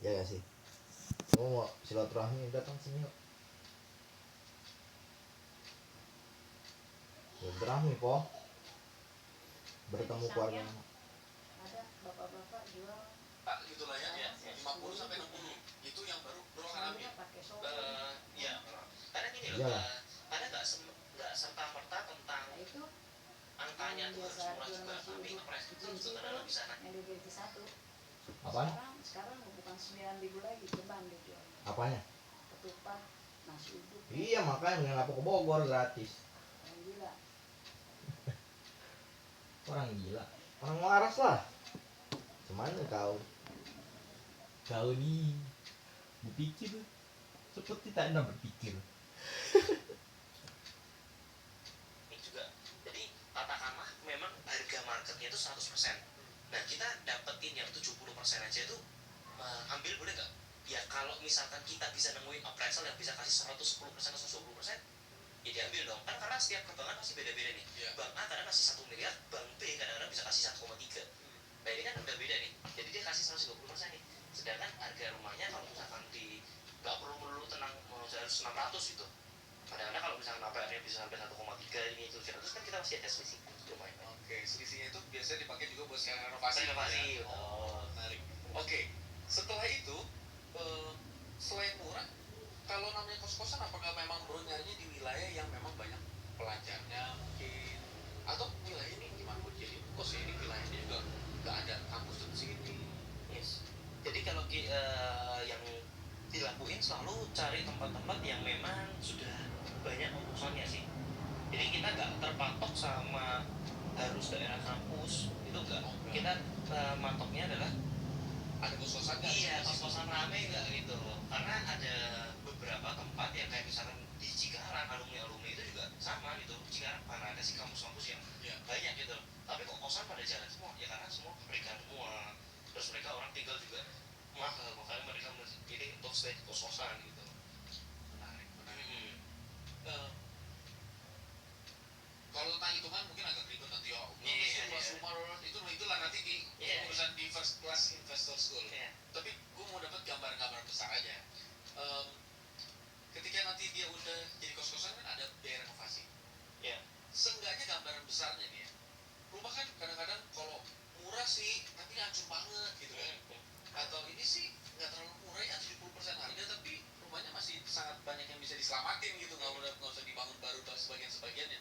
Ya gak sih? Kamu mau silaturahmi datang sini yuk. Silaturahmi po. Bertemu keluarga. Ada bapak-bapak jual gitulah ya 50 sampai 60 itu yang baru akan ambil pakai ya karena gini loh Iyalah. karena nggak serta merta tentang itu angkanya tuh harus murah juga tapi price itu sebenarnya bisa naik yang diganti satu. Apaan? Sekarang bukan 9.000 lagi, ceban dijual. Apanya? Ketupat, nasi uduk. Iya makanya mendingan aku ke Bogor gratis. Yang gila. Orang gila. Orang waras lah. Cuman kau nih berpikir seperti tak pernah berpikir. ini juga jadi katakanlah memang harga marketnya itu 100%. Nah kita dapetin yang 70% aja itu ambil boleh nggak? Ya kalau misalkan kita bisa nemuin appraisal yang bisa kasih 110% atau 120%, ya diambil dong. Kan karena setiap perbankan pasti beda-beda nih. Bank A kadang kasih 1 miliar, Bank B kadang-kadang bisa kasih 1,3. Nah ini kan udah beda nih. Jadi dia kasih 120% nih. Sedangkan harga rumahnya kalau misalkan nggak perlu tenang harus 600 gitu. Kadang-kadang kalau misalkan APR-nya bisa sampai 1,3 ini itu terus kan kita masih ada selisih lumayan. Oke, selisihnya itu biasanya dipakai juga buat renovasi. Ya? Oh, menarik. Oke, setelah itu selain murah, kalau namanya kos-kosan apakah memang bro nyarinya di wilayah yang memang banyak pelajarnya mungkin, atau wilayah ini gimana buat jadi kos ini wilayahnya juga nggak ada kampus di sini? Yes. Jadi kalau yang dilakuin selalu cari tempat-tempat yang memang sudah banyak urusannya sih. Jadi kita nggak terpatok sama harus daerah kampus itu enggak. Kita matoknya adalah ada kos-kosan nggak? Iya, kos-kosan rame nggak gitu. Karena ada beberapa tempat yang kayak misalkan di Cikarang alumni itu juga sama gitu. Cikarang mana ada sih kampus-kampus yang banyak gitu. Tapi kok kosan pada jalan semua? Ya karena semua pabrikan semua. Terus mereka orang tinggal juga mahal, makanya mereka pilih untuk stay di kos-kosan gitu. Menarik. Kalau tentang hitungan mungkin agak ribet nanti ya. Itulah nanti di urusan di first class investor school. Tapi gue mau dapat gambar-gambar besar aja. Ketika nanti dia udah jadi kos-kosan kan ada biaya renovasi. Seenggaknya gambaran besarnya nih ya. Rumah kan kadang-kadang kalau murah sih tapi hancur banget gitu kan. Atau ini sih nggak terlalu murah ya 70% harga tapi rumahnya masih sangat banyak yang bisa diselamatin gitu, nggak usah dibangun baru dan sebagiannya.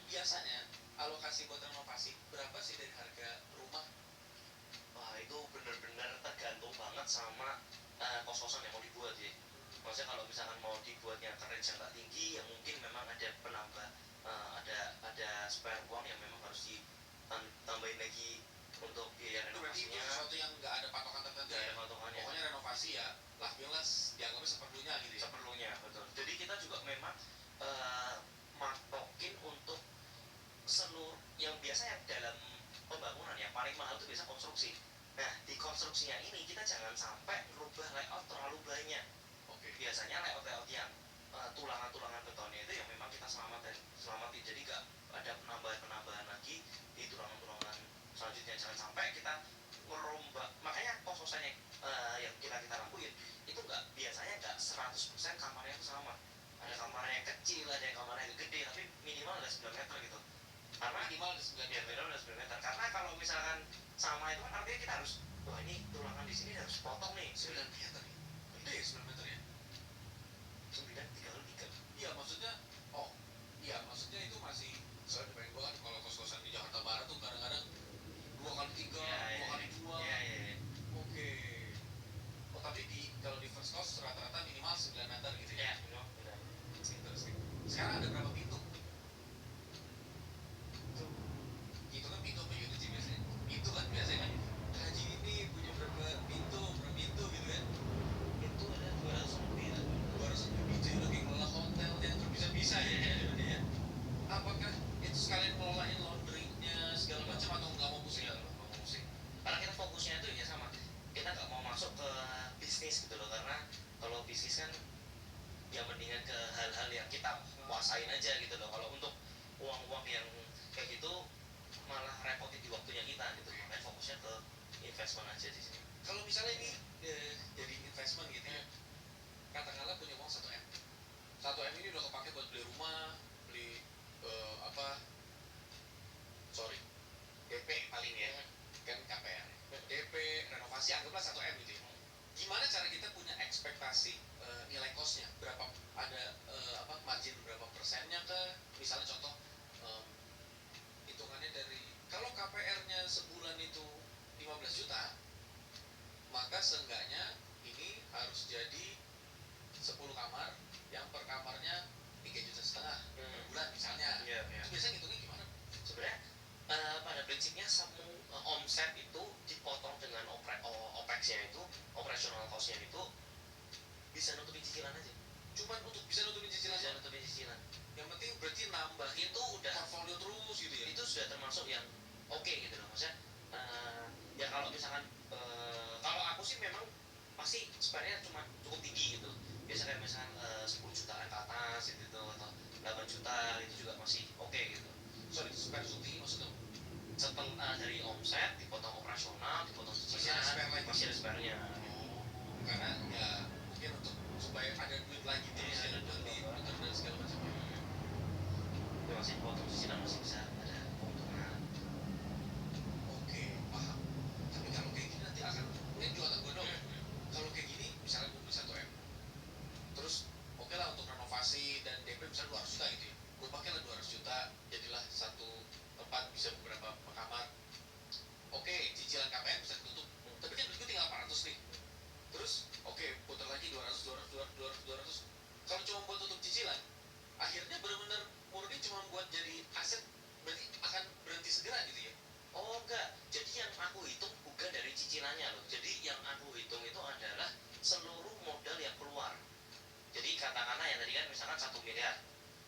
Biasanya alokasi buat renovasi berapa sih dari harga rumah? Wah itu benar-benar tergantung banget sama kos-kosan yang mau dibuat ya. Maksudnya kalau misalkan mau dibuatnya range yang nggak tinggi, ya mungkin memang ada penambah ada spare uang yang memang harus ditambahin lagi untuk biaya renovasinya. Itu sesuatu yang nggak ada patokan tertentu. Nggak ada patokannya. Pokoknya renovasi ya lah dianggapnya seperlunya gitu ya. Seperlunya betul. Jadi kita juga memang matokin untuk seluruh yang biasanya dalam pembangunan ya paling mahal itu biasa konstruksi. Nah di konstruksinya ini kita jangan sampai merubah layout terlalu banyak. Biasanya layout yang tulangan-tulangan betonnya itu yang memang kita selamatin. Jadi nggak ada penambahan lagi di tulangan-tulangan selanjutnya. Jangan sampai kita merombak. Makanya kos-kosannya yang kita rampuin itu biasanya nggak 100% kamarnya itu sama. Ada kamarnya yang kecil, ada yang kamarnya yang gede, tapi minimal ada 9 meter gitu. Karena minimal ada 9 meter. Karena kalau misalkan sama itu kan artinya kita harus, wah ini tulangan di sini harus potong nih 9 meter. Itu ya 9 meter ya? 9 3 Iya maksudnya itu masih soalnya pengen gue kan kalau kos-kosan di Jakarta Barat tuh kadang-kadang 2x3, 2x2. Oke. Oh tapi kalau di first cost rata-rata minimal 9 meter gitu ya? Interesting. Sekarang ada berapa pintu? Itu kan pintu apa unit sih biasanya? Pintu kan biasanya kan haji ini punya berapa pintu gitu kan? Itu ada 200 lebih. 200 lebih pintu udah kayak ngelola hotel yang bisa ya. Apakah itu sekalian ngelolain laundry-nya segala macam atau nggak mau pusing? Karena kita fokusnya itu ya sama, kita nggak mau masuk ke bisnis gitu loh. Karena kalau bisnis kan ya mendingan ke hal-hal yang kita kuasain aja gitu loh. Kalau untuk uang-uang yang kayak gitu malah repotin di waktunya kita gitu. Makanya fokusnya ke investment aja di sini. Kalau misalnya ini jadi investment gitu ya, katakanlah punya uang 1 M. 1 M ini udah kepake buat beli rumah, beli apa? Sorry, DP paling ya, kan KPR. DP, renovasi, anggaplah 1 M gitu ya. Gimana cara kita punya ekspektasi nilai kosnya? Berapa ada apa margin berapa persennya ke? Misalnya contoh hitungannya dari kalau KPR-nya sebulan itu 15 juta, maka seenggaknya ini harus jadi 10 kamar yang per kamarnya 3,5 juta per bulan misalnya. Iya. Itu biasanya ngitungnya gimana? Sebenarnya pada prinsipnya omset itu dipotong dengan OPEX-nya itu, operational cost-nya itu bisa nutupin cicilan aja. Cuman untuk bisa nutupin cicilan. Bisa nutupin cicilan. Yang penting berarti nambah Itu udah portfolio terus gitu ya. itu sudah termasuk yang oke gitu loh. Maksudnya ya kalau misalkan kalau aku sih memang pasti sebenarnya cuma cukup tinggi gitu. Biasa kayak misalkan 10 jutaan ke atas gitu atau 8 juta itu juga masih oke gitu. Sorry, spare tinggi maksudnya? Setelah dari omset dipotong operasional, dipotong cicilan, masih ada spare-nya. Karena ya mungkin untuk supaya ada duit lagi di Iya, ada buat duit. diputar dan segala macam. Ya masih dipotong cicilan masih bisa ada keuntungan. Oke, paham. Tapi kalau kayak gini nanti akan ini juga tak gue dong. Kalau kayak gini misalnya gue beli 1 M, terus oke lah untuk renovasi dan DP misalnya 200 juta gitu ya, gue pakai lah 200 juta, jadilah satu tempat bisa beberapa kamar. Oke, cicilan KPR bisa ditutup, tapi kan duit gue tinggal 400 nih. Terus oke, putar lagi 200. Kalau cuma buat tutup cicilan, akhirnya benar-benar murni cuma buat jadi aset, berarti akan berhenti segera gitu ya. Oh enggak, jadi yang aku hitung bukan dari cicilannya loh. Jadi yang aku hitung itu adalah seluruh modal yang keluar. Jadi katakanlah yang tadi kan misalkan 1 miliar.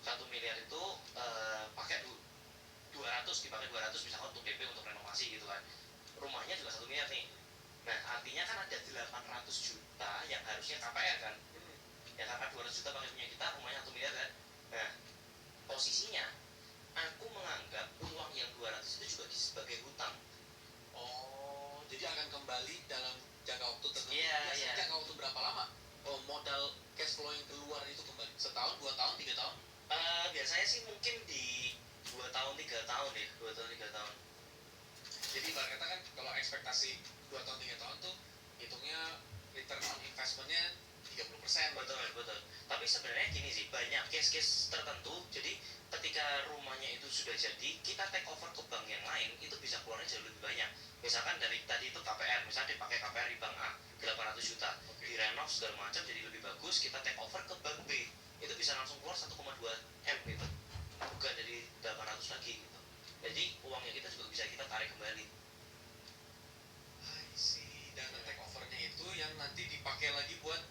1 miliar itu pakai 200, dipakai 200 misalkan untuk DP untuk renovasi gitu kan. Rumahnya juga 1 miliar nih. Nah artinya kan ada 800 juta yang harusnya KPR kan. Ya karena 200 juta pakai punya kita, rumahnya 1 miliar kan. Nah posisinya aku menganggap uang yang 200 itu juga sebagai hutang. Oh, jadi akan kembali dalam jangka waktu tertentu. Iya, Biasanya iya. jangka waktu berapa lama? Oh, modal cash flow yang keluar itu kembali setahun, 2 tahun, 3 tahun? Biasanya sih mungkin di 2 tahun 3 tahun ya, 2 tahun 3 tahun. Jadi ibarat kata kan kalau ekspektasi 2 tahun 3 tahun tuh hitungnya return on investment-nya 30%. Betul. Tapi sebenarnya gini sih, banyak case-case tertentu. Jadi ketika rumahnya itu sudah jadi, kita take over ke bank yang lain, itu bisa keluarnya jauh lebih banyak. Misalkan dari tadi itu KPR, misalnya dipakai KPR di bank A 800 juta, direnov segala macam jadi lebih bagus, kita take over ke bank B, itu bisa langsung keluar 1,2 M gitu, bukan dari 800 lagi gitu. Jadi uangnya kita juga bisa kita tarik kembali. I see. Dan take over-nya itu yang nanti dipakai lagi buat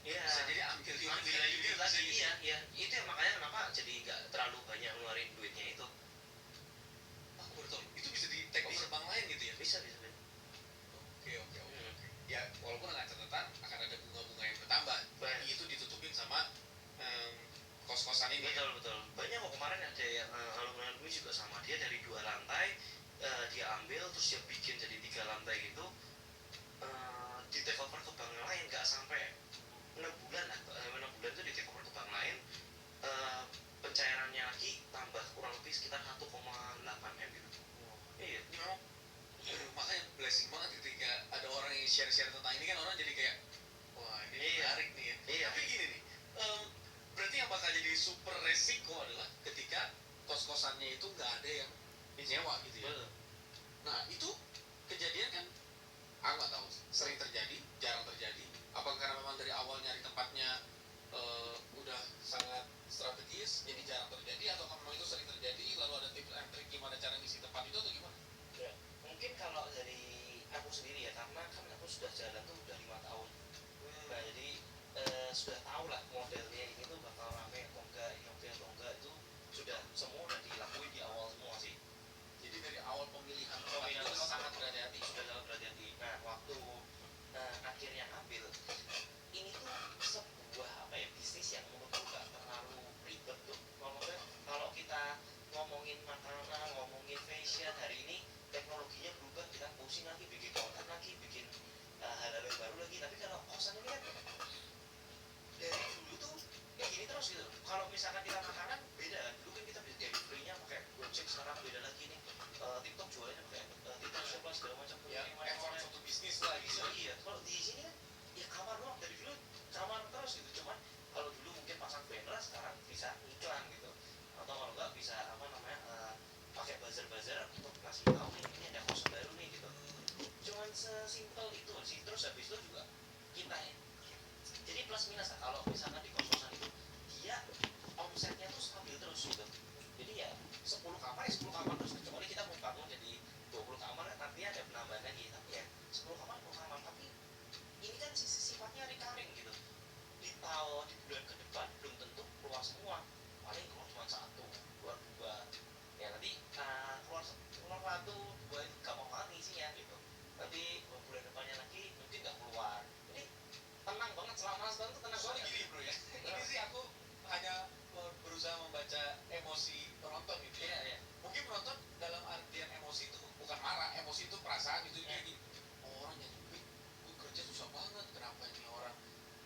Iya. bisa jadi ambil Lagi iya. Itu yang makanya kenapa jadi nggak terlalu banyak ngeluarin duitnya itu. Aku baru tahu. Itu bisa di take over bank lain gitu ya? Bisa. Oke. Ya, walaupun ada catatan akan ada bunga-bunga yang bertambah. Tapi itu ditutupin sama kos-kosan ini. Betul. Banyak kok kemarin ada yang alumni juga sama, dia dari 2 lantai dia ambil terus dia bikin jadi 3 lantai gitu, di take over ke bank lain nggak sampai 6 bulan lah. 6 bulan itu di take over ke bank lain, pencairannya lagi tambah kurang lebih sekitar 1,8 M gitu. Iya. Memang makanya blessing banget ketika ada orang yang share-share tentang ini kan, orang jadi kayak wah ini menarik nih ya. Iya. Tapi gini nih, berarti yang bakal jadi super resiko adalah ketika kos-kosannya itu nggak ada yang nyewa gitu ya. Betul. Nah itu kejadian kan, aku nggak tahu, sering terjadi, jarang terjadi. Apakah karena memang dari awal nyari tempatnya udah sangat strategis jadi jarang terjadi, atau memang itu sering terjadi lalu ada tips and trik gimana cara ngisi tempat itu atau gimana? Ya, mungkin kalau dari aku sendiri ya, karena kan aku sudah jalan tuh udah 5 tahun. Nah jadi sudah tahu lah modelnya ini tuh bakal rame atau enggak, ini oke atau enggak, itu sudah semua udah dilakuin di awal semua sih. Jadi dari awal pemilihan tempat Pemilihan itu tempat sangat berhati-hati. Sudah sangat berhati-hati. Nah waktu akhirnya ambil, ini tuh sebuah bisnis yang menurutku nggak terlalu ribet tuh. Ngomongnya kalau kita ngomongin makanan, ngomongin fashion hari ini teknologinya berubah, kita pusing lagi bikin konten sesimpel itu sih. Terus habis itu juga kita ya, jadi plus minus lah kalau misalkan di kos-kosan itu dia omsetnya tuh stabil terus gitu. Jadi ya 10 kamar ya 10 kamar terus, kecuali kita mau bangun jadi 20 kamar nanti ada penambahan lagi, tapi ya 10 kamar 10 kamar. Tapi ini kan sifatnya recurring gitu, di tahun di bulan ke depan belum tentu keluar semua, paling keluar cuma 1 keluar 2 ya, nanti keluar satu 2 itu gampang banget isinya gitu. Nanti bulan depannya lagi mungkin nggak keluar. Jadi tenang banget, selama setahun tuh tenang Soalnya banget. gini bro ya, ini sih aku hanya berusaha membaca emosi penonton gitu ya. Iya, iya. Mungkin penonton dalam artian emosi itu bukan marah, emosi itu perasaan gitu. Kayak gini, orang yang duit, gue kerja susah banget, kenapa ini orang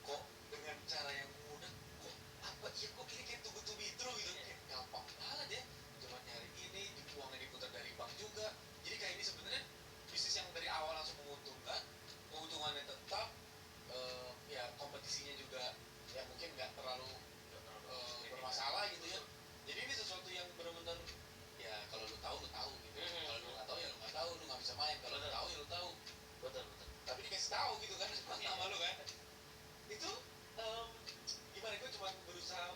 kok dengan cara yang mudah, kok apa ya, kok ini kayak tugu itu gitu, kayak gampang banget ya, cuma nyari ini, uangnya diputar dari bank juga. Jadi kayak ini sebenarnya bisnis yang dari awal langsung menguntungkan, keuntungannya tetap, ya kompetisinya juga ya mungkin nggak terlalu bermasalah gitu ya. Jadi ini sesuatu yang benar-benar ya kalau lu tahu gitu. Kalau lu nggak tahu ya lu nggak tahu, lu nggak bisa main. Kalau lu tahu ya lu tahu. Betul. Tapi dikasih tahu gitu kan sama lu kan. Itu gimana, gue cuma berusaha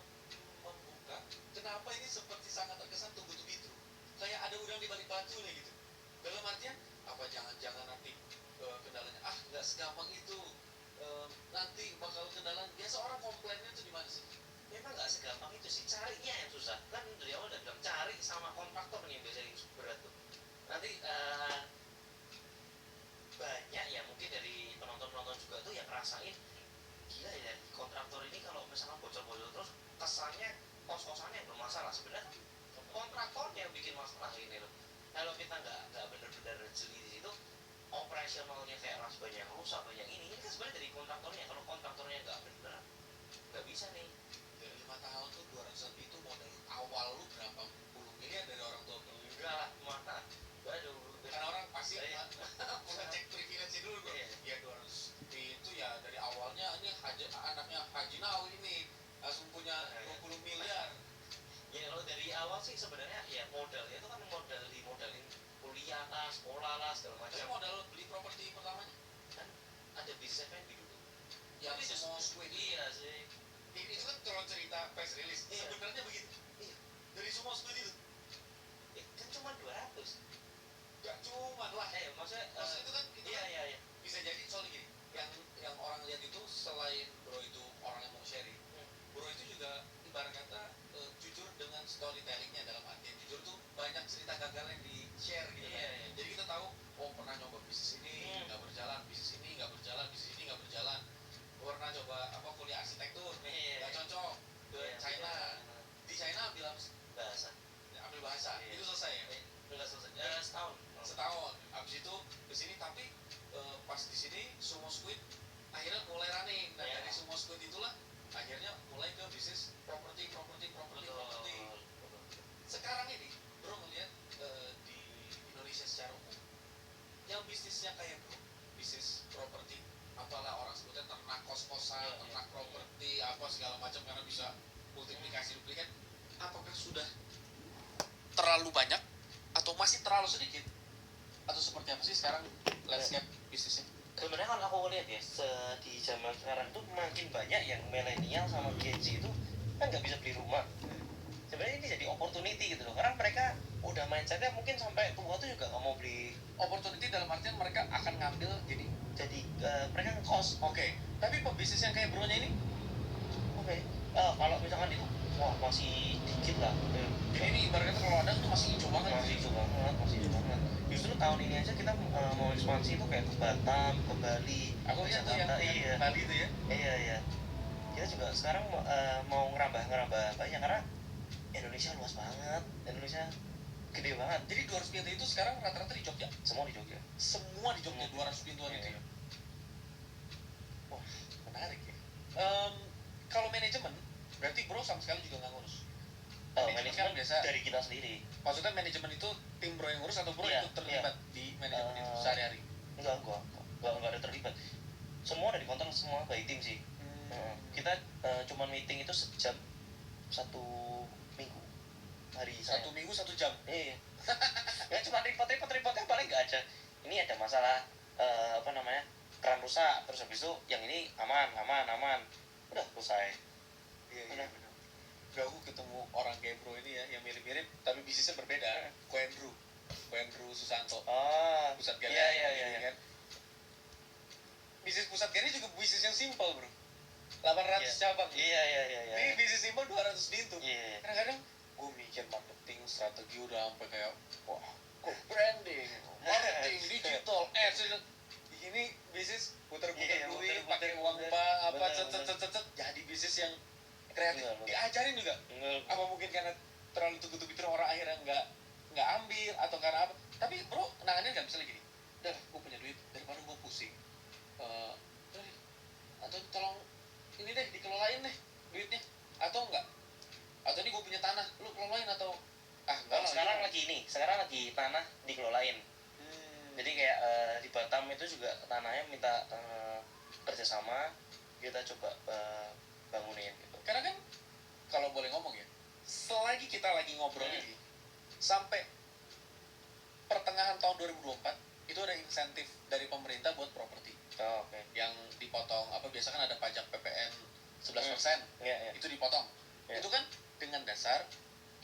membuka kenapa ini seperti sangat terkesan tunggu to be true. Kayak ada udang di balik batu nih gitu. Dalam artian apa jangan-jangan nanti kendalanya nggak segampang itu, nanti bakal kendalan. Biasa orang komplainnya tuh di mana sih? Memang nggak segampang itu sih, carinya yang susah. Kan dari awal udah bilang cari sama kontraktor nih yang biasanya yang berat tuh. Nanti banyak ya mungkin dari penonton-penonton juga tuh yang ngerasain gila ya, kontraktor ini kalau misalnya bocor-bocor terus kesannya kos-kosannya yang bermasalah. Sebenarnya kontraktornya yang bikin masalah ini loh. Kalau kita nggak benar-benar jeli di situ, operasionalnya kayak banyak rusak banyak ini kan sebenarnya dari kontraktornya. Kalau kontraktornya nggak benar, nggak bisa nih. Dari 5 tahun tuh 200 lebih itu modal awal lu berapa puluh miliar dari orang tua lu? Enggak lah, mana? Waduh, Karena orang pasti Iya. mengecek privilege dulu bro. Iya. Ya 200 itu ya dari awalnya ini anaknya Haji Nawi ini langsung punya 20 miliar. Ya kalau dari awal sih sebenarnya ya modalnya itu kan dimodalin kuliah lah, sekolah lah, segala Tapi macam. modal beli properti pertamanya Kan ada bisnis F&B dulu. yang Tapi semua justru iya sih. itu kan kalau cerita press release Iya. sebenarnya begitu. Iya. Dari semua squid itu Kan cuma 200. gak cuma lah. Maksudnya Maksudnya itu kan itu iya kan iya iya. bisa jadi soalnya gini, yang orang lihat itu selain bro itu orang yang mau sharing, bro itu juga ibarat kata jujur dengan storytellingnya. Dalam artian jujur tuh banyak cerita gagal yang di share gitu kan. Iya. Jadi kita tahu oh pernah nyoba bisnis ini nggak berjalan, bisnis ini nggak berjalan, bisnis ini nggak berjalan, pernah coba kuliah arsitektur Iya. nggak cocok ke Iya, China, di China ambil bahasa. bahasa Iya. itu selesai ya. Enggak selesai. Setahun. Setahun abis itu kesini, tapi pas di sini Sumo Squid akhirnya mulai running. Nah Iya. dari Sumo Squid itulah akhirnya mulai ke bisnis properti. Betul. Sekarang ini bro melihat di Indonesia secara umum yang bisnisnya kayak bro, bisnis properti, apalah orang sebutnya ternak kos-kosan, Iya, ternak iya. properti, apa segala macam karena bisa multiplikasi duplikat. Apakah sudah terlalu banyak atau masih terlalu sedikit? Atau seperti apa sih sekarang landscape bisnisnya? Sebenarnya kalau aku lihat ya, di zaman sekarang tuh makin banyak yang milenial sama Gen Z itu kan nggak bisa beli rumah. Sebenarnya ini jadi opportunity gitu loh, karena mereka udah mindsetnya mungkin sampai tua tuh juga nggak mau beli. Opportunity dalam artian mereka akan ngambil Jadi mereka ngekos. Oke. Tapi pebisnis yang kayak bro-nya ini, Oke. Kalau misalkan itu, wah masih dikit lah. jadi ini ibaratnya kalau ada tuh masih hijau banget. Masih hijau banget. Justru tahun ini aja kita mau ekspansi itu kayak ke Batam, ke Bali. Aku lihat tuh yang Iya. Bali itu ya. Iya. Kita juga sekarang mau ngerambah banyak karena Indonesia luas banget. Indonesia gede banget. Jadi 200 pintu itu sekarang rata-rata di Jogja. Semua di Jogja. Semua di Jogja 200 pintuan itu ya. Wah, menarik ya. Kalau manajemen, berarti bro sama sekali juga nggak ngurus. Manajemen kan biasa. dari kita sendiri. Maksudnya manajemen itu tim bro yang ngurus atau bro Iya, ikut terlibat di manajemen itu Eh, sehari-hari? Enggak ada terlibat. Semua ada dikontrol semua by tim sih. Kita cuman meeting itu sejam 1 minggu hari saya. 1 minggu 1 jam. Iya. Ya cuma repotnya paling nggak ada. Ini ada masalah apa namanya, keran rusak, terus habis itu yang ini aman, udah selesai. Iya, benar. Bro, aku ketemu orang kayak bro ini ya, yang mirip-mirip tapi bisnisnya berbeda. Koendru Susanto, pusat galeri. Iya. Kan bisnis pusat galeri juga bisnis yang simpel bro, 800 cabang. Iya. Ini bisnis simpel 200 pintu. Iya. Kadang-kadang gue mikir marketing strategi udah sampai kayak wah, kok branding, marketing, digital, ads, ini bisnis puter-puter duit, pakai uang apa, cet, jadi bisnis yang kreatif. Diajarin juga. Apa mungkin karena terlalu tugu-tugu orang akhirnya nggak ambil atau karena apa? Tapi bro, nangannya nggak misalnya gini, udah gue punya duit daripada gue pusing. Atau tolong ini deh dikelolain deh duitnya, atau enggak, atau ini gue punya tanah lu kelolain, atau enggak lah, sekarang lagi tanah dikelolain. Jadi kayak di Batam itu juga tanahnya minta kerjasama, kita coba bangunin gitu. karena kan kalau boleh ngomong ya, selagi kita lagi ngobrol ini sampai pertengahan tahun 2024 itu ada insentif dari pemerintah buat properti. Oke. Yang dipotong apa, biasa kan ada pajak PPN 11%. Iya. Itu dipotong. Iya. Itu kan dengan dasar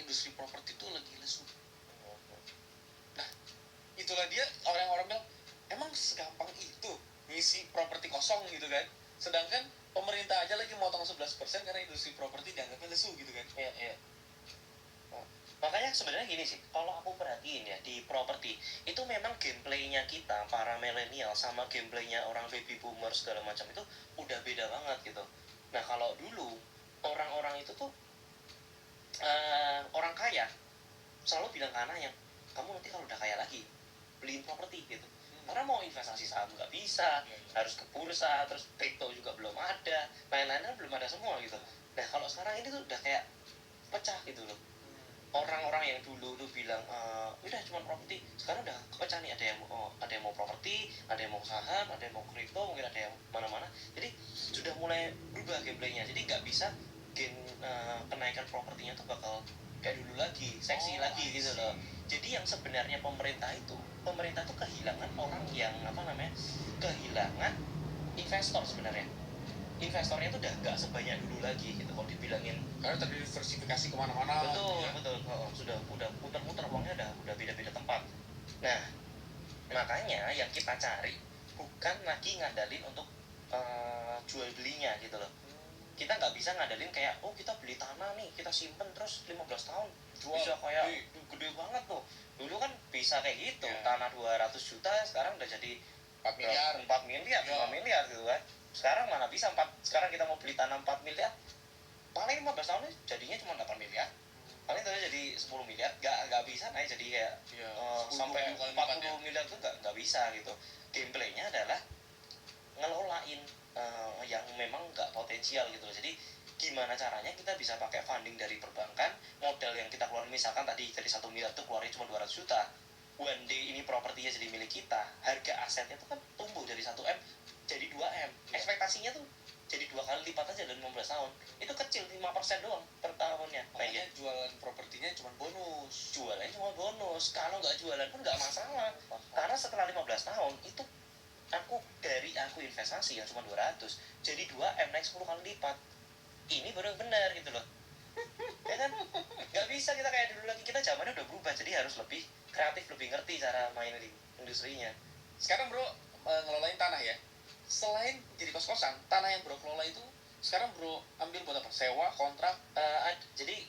industri properti itu lagi lesu. Nah, itulah dia orang-orang bilang, emang segampang itu ngisi properti kosong gitu kan. Sedangkan pemerintah aja lagi motong 11% karena industri properti dianggapnya lesu gitu kan. Iya. Makanya sebenarnya gini sih, kalau aku perhatiin ya di properti itu memang gameplaynya kita para milenial sama gameplaynya orang baby boomer segala macam itu udah beda banget gitu. Nah kalau dulu orang-orang itu tuh orang kaya selalu bilang ke anaknya, kamu nanti kalau udah kaya lagi beliin properti gitu. Karena mau investasi saham nggak bisa, harus ke bursa, terus kripto juga belum ada, lain-lainnya belum ada semua gitu. Nah kalau sekarang ini tuh udah kayak pecah gitu loh. Orang-orang yang dulu tuh bilang udah cuma properti, sekarang udah kepecah nih, ada yang mau properti, ada yang mau saham, ada yang mau kripto, mungkin ada yang mana-mana. Jadi sudah mulai berubah gameplaynya. Jadi nggak bisa kenaikan propertinya tuh bakal kayak dulu lagi, seksi lagi gitu loh. Jadi yang sebenarnya pemerintah tuh kehilangan orang yang kehilangan investor sebenarnya. Investornya tuh udah nggak sebanyak dulu lagi gitu kalau dibilangin, Karena terdiversifikasi kemana-mana. betul. Sudah putar-putar uangnya udah beda-beda tempat. Nah makanya yang kita cari bukan lagi ngandalin untuk jual belinya gitu loh. Kita nggak bisa ngandalin kayak kita beli tanah nih, kita simpen terus 15 tahun Jual, bisa kayak beli. gede banget tuh. Dulu kan bisa kayak gitu, Ya. tanah 200 juta sekarang udah jadi 4 miliar. 4 miliar, 5 miliar gitu kan. Sekarang mana bisa sekarang kita mau beli tanah 4 miliar, paling 15 tahun jadinya cuma 8 miliar, paling terus jadi 10 miliar, nggak bisa naik jadi kayak Iya, 10, sampai 20 kali 40 lipatnya. miliar tuh nggak bisa gitu. Gameplaynya adalah ngelolain yang memang nggak potensial gitu loh. Jadi gimana caranya kita bisa pakai funding dari perbankan, modal yang kita keluarin misalkan tadi dari 1 miliar tuh keluarin cuma 200 juta, one day ini propertinya jadi milik kita, harga asetnya tuh kan tumbuh dari 1M jadi 2M, ekspektasinya tuh jadi 2 kali lipat aja dalam 15 tahun. Itu kecil, 5% doang per tahunnya. Makanya jualan propertinya cuma bonus. Jualannya cuma bonus, kalau nggak jualan pun nggak masalah. Karena setelah 15 tahun itu aku investasi yang cuma 200 jadi 2M naik 10 kali lipat. Ini baru yang benar gitu loh. Ya kan? Nggak bisa kita kayak dulu lagi, kita zamannya udah berubah, jadi harus lebih kreatif, lebih ngerti cara main di industrinya. Sekarang bro ngelolain tanah ya. Selain jadi kos-kosan, tanah yang bro kelola itu sekarang bro ambil buat apa? Sewa, kontrak? Jadi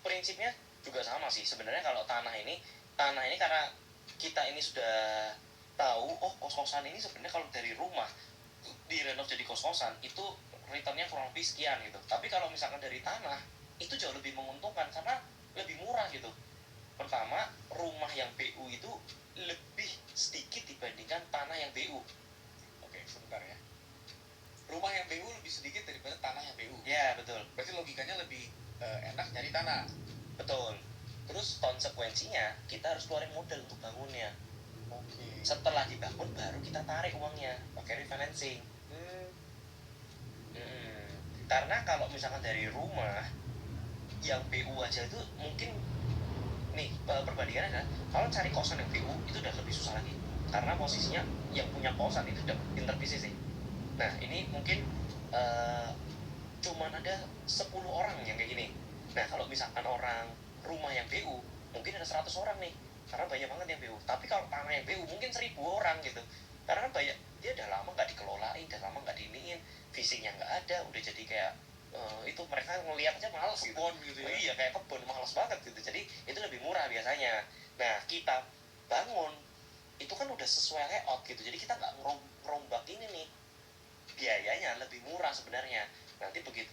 prinsipnya juga sama sih sebenarnya. Kalau tanah ini karena kita ini sudah tahu kos-kosan ini sebenarnya kalau dari rumah direnov jadi kos-kosan itu returnnya kurang lebih sekian gitu. Tapi kalau misalkan dari tanah itu jauh lebih menguntungkan karena lebih murah gitu. Pertama, rumah yang BU itu lebih sedikit dibandingkan tanah yang BU. Oke, sebentar ya. Rumah yang BU lebih sedikit daripada tanah yang BU. Ya betul. Berarti logikanya lebih enak nyari tanah. Betul. Terus konsekuensinya kita harus keluarin modal untuk bangunnya. Oke. Setelah dibangun baru kita tarik uangnya pakai refinancing. Karena kalau misalkan dari rumah yang BU aja itu mungkin nih perbandingannya adalah kalau cari kosan yang BU itu udah lebih susah lagi. karena posisinya yang punya kosan itu udah pinter bisnis sih. Nah ini mungkin cuman ada 10 orang yang kayak gini. Nah kalau misalkan orang rumah yang BU mungkin ada 100 orang nih, karena banyak banget yang BU. Tapi kalau tanah yang BU mungkin 1000 orang gitu, karena kan banyak, dia udah lama nggak dikelolain, udah lama nggak diiniin, visinya nggak ada, udah jadi kayak itu mereka ngeliat aja males gitu. Kebon gitu ya. Iya kayak kebun, males banget gitu. Jadi itu lebih murah biasanya. Nah kita bangun itu kan udah sesuai layout gitu, jadi kita nggak ngerombak ini nih, biayanya lebih murah sebenarnya. Nanti begitu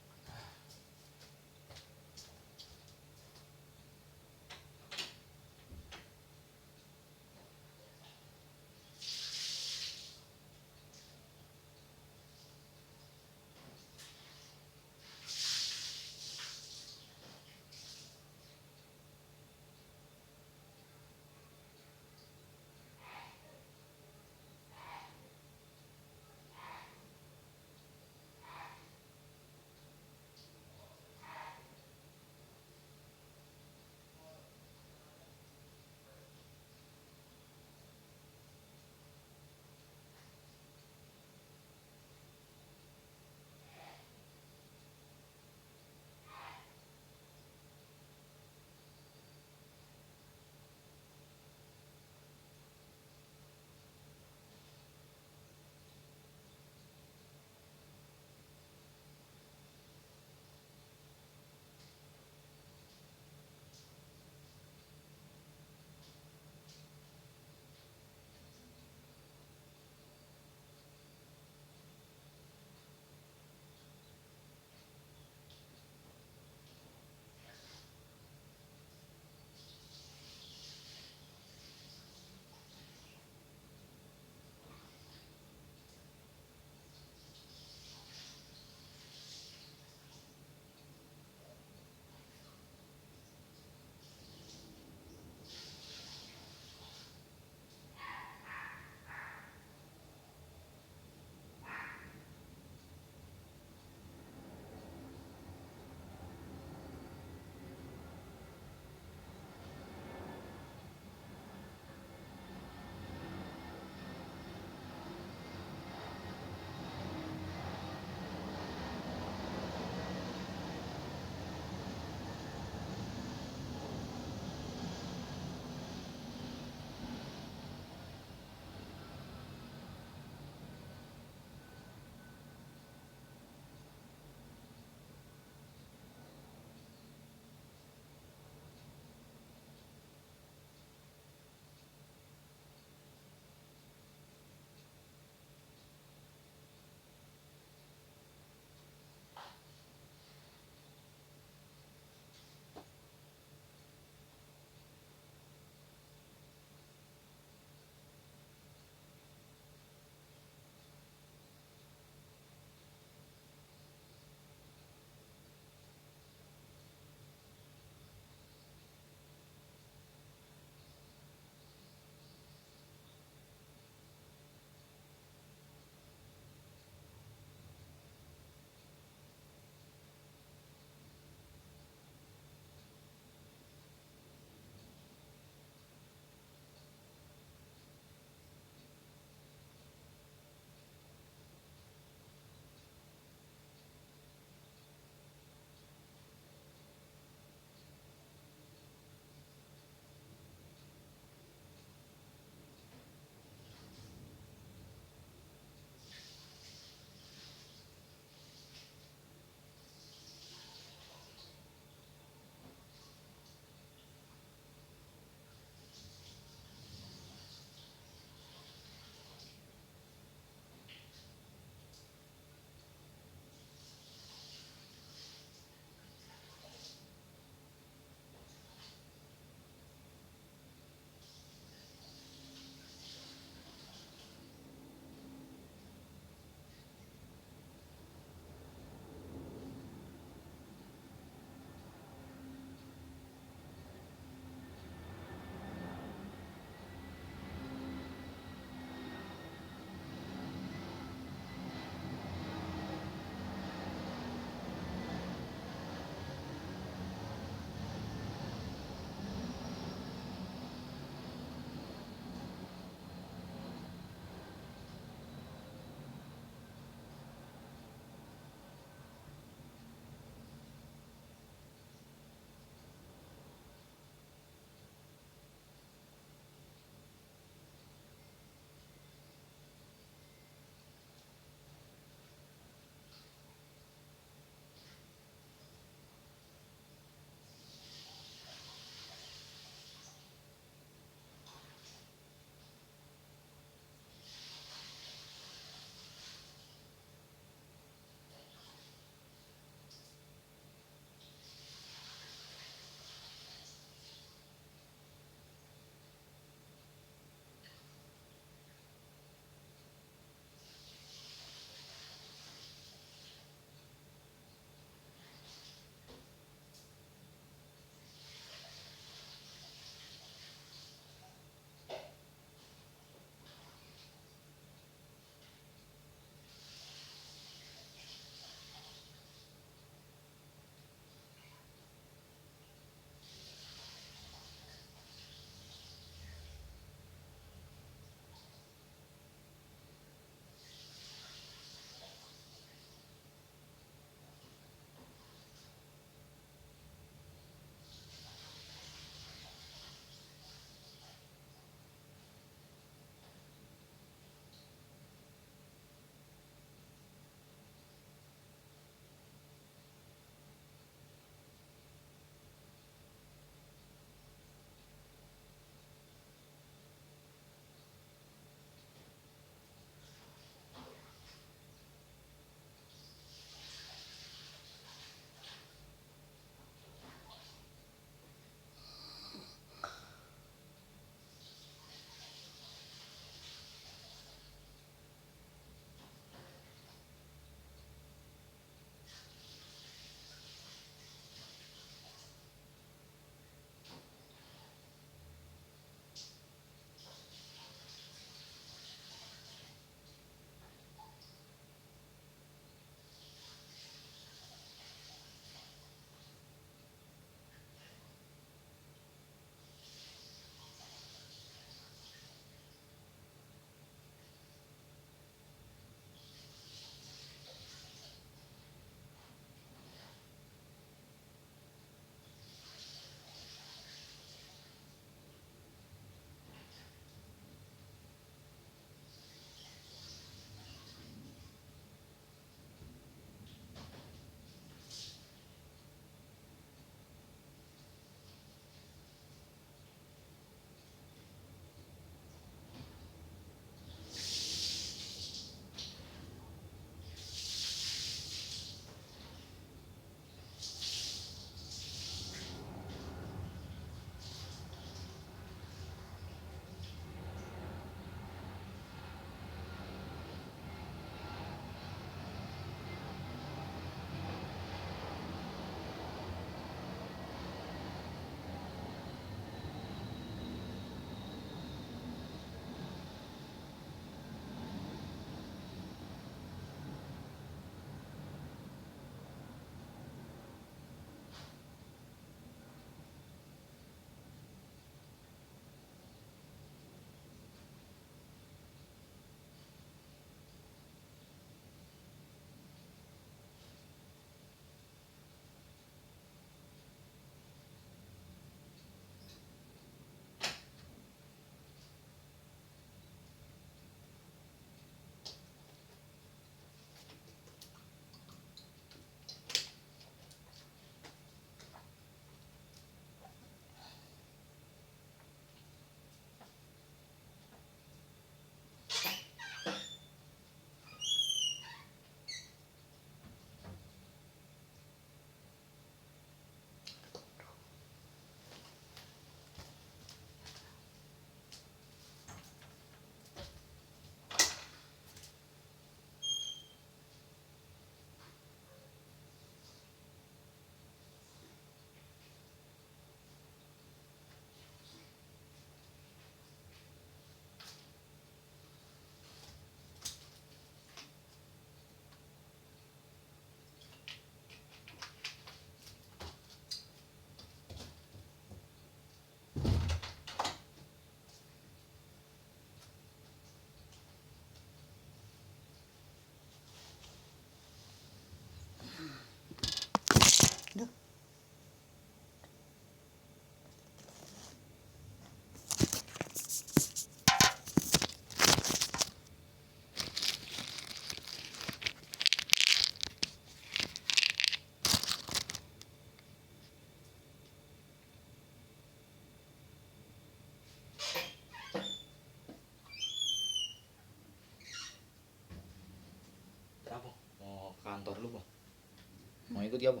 Mau ikut ya, Bu?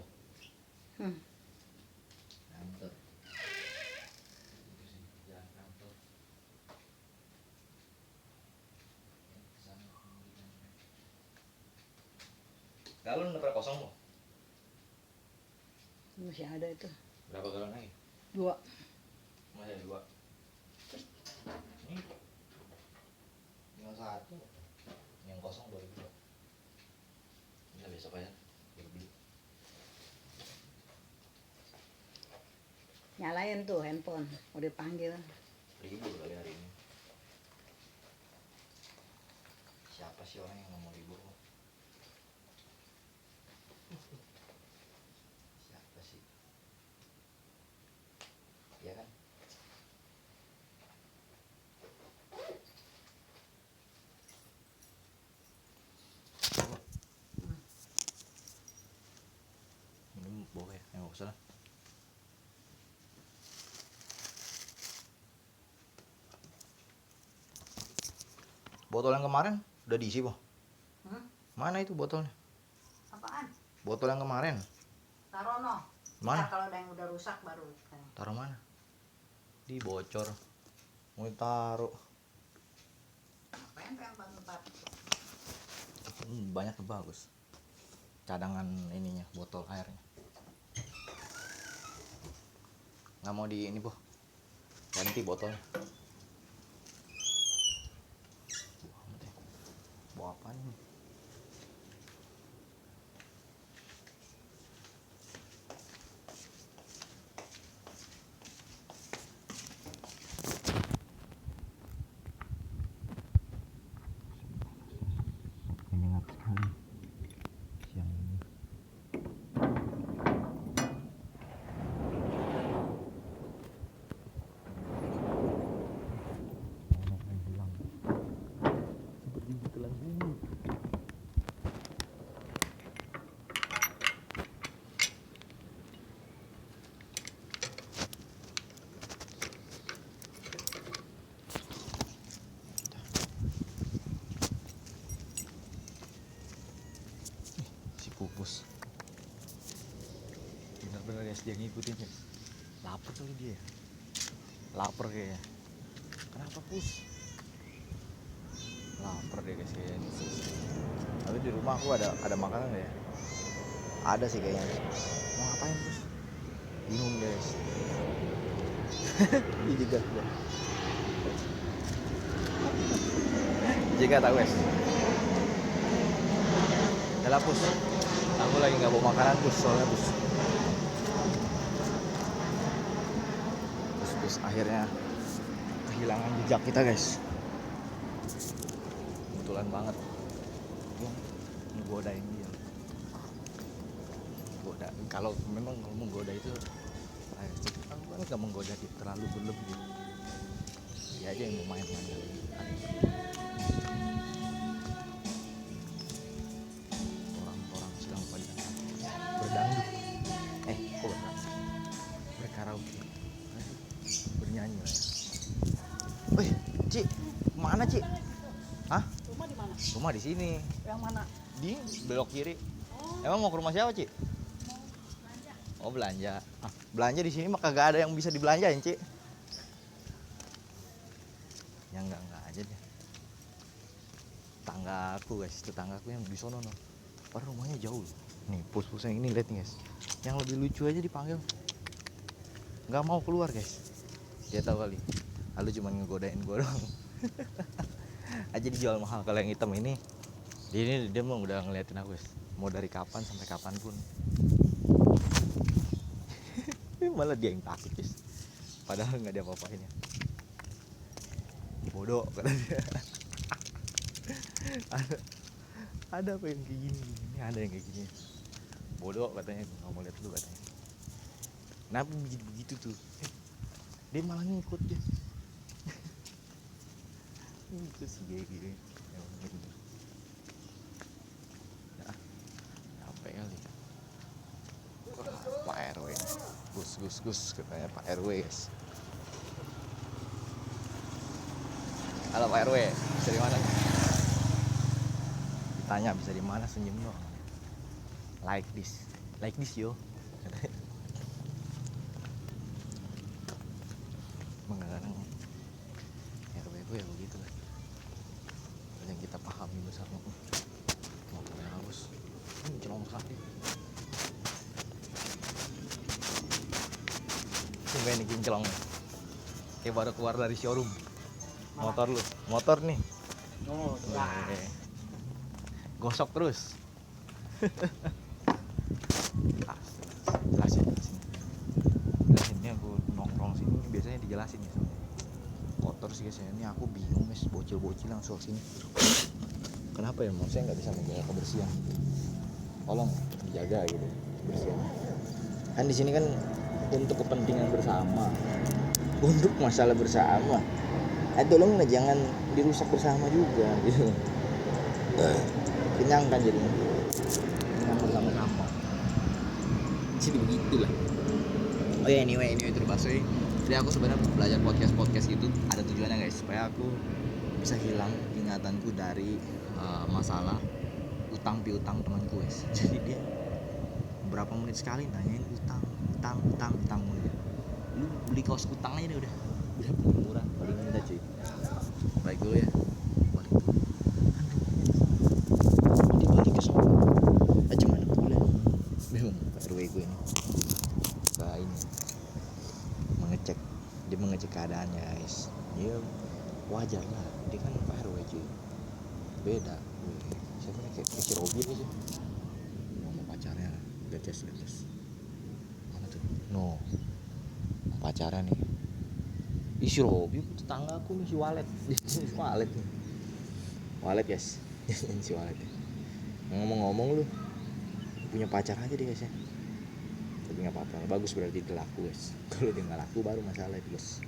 Hmm. Kantor. Jalan kantor. Galon udah pada kosong, Bu? Masih ada itu. Berapa galon lagi? 2. Masih ada 2. Ini tinggal 1. Yang kosong 2002. Bisa besok aja. Beli. Nyalain tuh handphone. Udah dipanggil. Libur kali hari ini. Siapa sih orang yang nggak mau libur? Siapa sih? Iya kan? Ini boleh ya? Nggak usah lah. Botol yang kemarin udah diisi, Bu? Mana itu botolnya? Apaan? Botol yang kemarin. Taruh no. Mana? Ntar kalau ada yang udah rusak baru. Taruh mana? Di bocor. Mau taruh. Pengen tempat. Banyak tuh bagus. Cadangan ininya, botol airnya. Nggak mau di ini, Bu. Ganti botolnya. Bawa apa nih? Menyengat sekali siang ini. Anak yang hilang seperti ditelan bumi. Si Pupus bener-bener guys, dia ngikutin ya. Lapar kali dia. Lapar kayaknya. Kenapa, Pus? Lapar deh guys kayaknya. Tapi di rumah aku ada makanan ya. Ada sih kayaknya. Mau ngapain, Pus? Bingung guys. Ini juga. Jika tahu guys. Yalah, Pus. Aku lagi nggak bawa makanan, Pus, soalnya, Pus. Pus akhirnya kehilangan jejak kita guys. Kebetulan banget yang ngegodain dia. Goda. Kalau memang kalau menggoda itu, aku kan nggak menggoda dia terlalu berlebih. Dia aja yang mau main-main kali ini. Orang-orang sedang pada berdangdut. Kok berdangdut? Berkaraoke. Bernyanyi lah ya. Wih, Ci, kemana, Ci? Hah? Rumah di mana? Rumah di sini. Yang mana? Di belok kiri. Emang mau ke rumah siapa, Ci? Oh, belanja. Belanja di sini mah kagak ada yang bisa dibelanjain, Ci. Ya enggak aja deh. Tanggaku guys, tetanggaku yang di sono no. Padahal rumahnya jauh. Nih, pus-pus yang ini lihat nih guys. Yang lebih lucu aja dipanggil. Nggak mau keluar guys. Dia tahu kali. Lalu cuma ngegodain gue doang. Aja dijual mahal. Kalau yang hitam ini, dia mah udah ngeliatin aku guys. Mau dari kapan sampai kapanpun. Malah dia yang takut guys. Padahal nggak dia apa-apain ya. Bodoh kata dia. ada apa yang kayak gini? Ini ada yang kayak gini. Bodoh katanya, nggak mau lihat dulu katanya. Kenapa begitu tuh? Dia malah ngikut dia. Itu sih gini. Nah, capek kali. Pak RW, Gus katanya Pak RW guys. Halo Pak RW, bisa di mana? Ditanya bisa di mana, senyum doang. Like this. like this yo. Emang kadang RW gue ya begitu lah, yang kita pahami bersama. Mau yang halus ini celong sekali. Sumpah ini kinclong kayak baru keluar dari showroom. Motor nih gosok terus. Jelasin ini aku nongkrong sini biasanya dijelasin ya. Kotor sih guys, ini aku bingung guys, bocil-bocil langsung sini. Kenapa ya, saya nggak bisa menjaga kebersihan? Tolong dijaga gitu kebersihan. Kan di sini kan untuk kepentingan bersama, untuk masalah bersama. Tolong jangan dirusak bersama juga gitu. Kenyang kan jadinya, kenyang bersama-sama. Jadi begitulah. Oh ya, anyway terbasoy. Jadi aku sebenarnya belajar podcast itu ada tujuannya guys, supaya aku bisa hilang ingatanku dari masalah utang piutang temanku guys. Jadi dia berapa menit sekali nanyain utang mulu. Lu beli kaos utang aja deh udah murah, paling minta cuy. Baik dulu ya. Dibalik ke sana. Aja mana boleh. Bingung RW gue ini. Ini mengecek keadaannya guys. Ya wajar lah, dia kan Pak RW cuy. Beda. Siapa nih kayak si Robin sih. Ngomong pacarnya gaces. Mana tuh? No. Pacarnya nih. Si Robin tetangga aku nih, si Walet. Walet guys. Si Walet. Ngomong-ngomong lu punya pacar aja deh guys ya. Tapi nggak apa-apa, bagus berarti dia laku guys. Kalau dia nggak laku baru masalah itu guys.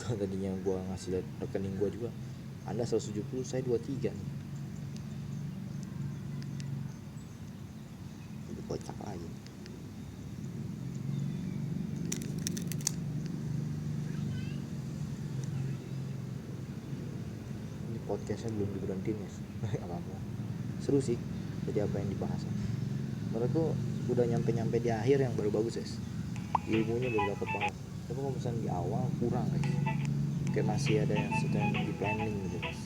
Kalau tadinya gua ngasih lihat rekening gua juga, Anda 170, saya 23 nih. Itu kocak lagi. Podcastnya belum diberhentiin ya. Apa-apa seru sih, jadi apa yang dibahas menurutku udah nyampe di akhir yang baru bagus guys, ilmunya baru dapet banget. Tapi kalau misalnya di awal kurang guys, kayak masih ada yang sedang di planning gitu guys.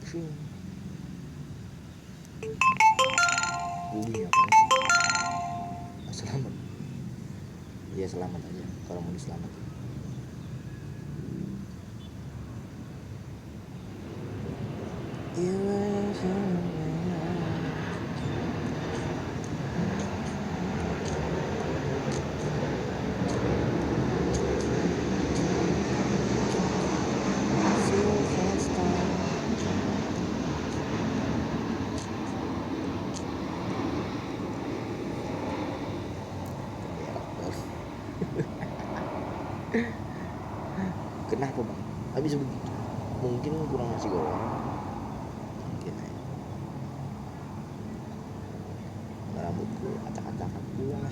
Kring. Bunyi apa sih? Selamat. Ya selamat aja kalau mau diselamatin. Kenapa bang? Habis begitu. Mungkin kurang nasi goreng. Mungkin aja. Rambutku acak-acakan pulang.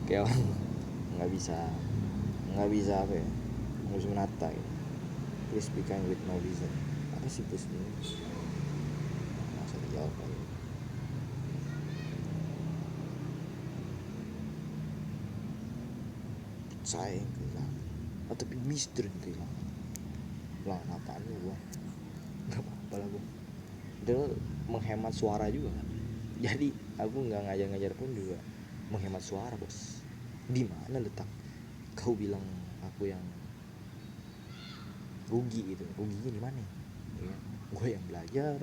Kayak orang nggak bisa apa ya? Nggak bisa menata gitu. Please be kind with no reason. Apa sih please ini? Masa dijawab aja. Saya yang kehilangan. Tapi mister yang kehilangan. Ulangan apaan lu gua? Gak apa-apa lah gua. Dia menghemat suara juga kan. Jadi aku nggak ngajar pun juga menghemat suara bos. Di mana letak kau bilang aku yang rugi gitu? Ruginya di mana? Ya, gue yang belajar,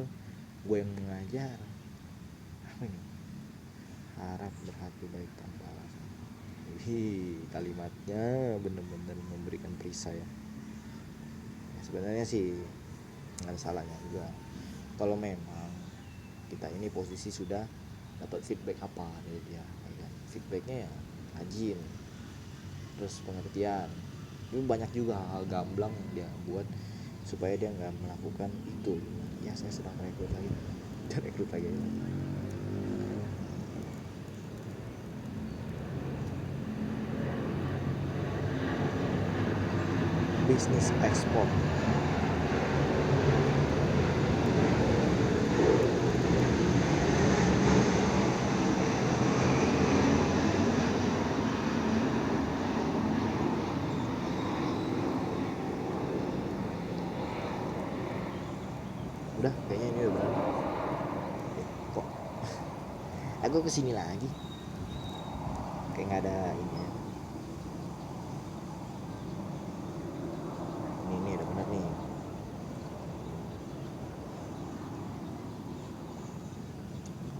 gue yang mengajar. Apa ini? Harap berhati baik tanpa alasan. Kalimatnya benar-benar memberikan perisai ya. Sebenarnya sih nggak ada salahnya juga kalau memang kita ini posisi sudah dapat feedback apa dari dia, ya kan? Feedbacknya ya rajin, terus pengertian. Ini banyak juga hal gamblang yang dia buat supaya dia nggak melakukan itu. Ya saya sedang rekrut lagi bisnis ekspor. Udah kayaknya ini udah benar. Kok aku kesini lagi kayak nggak ada ini ya. Ini udah benar nih.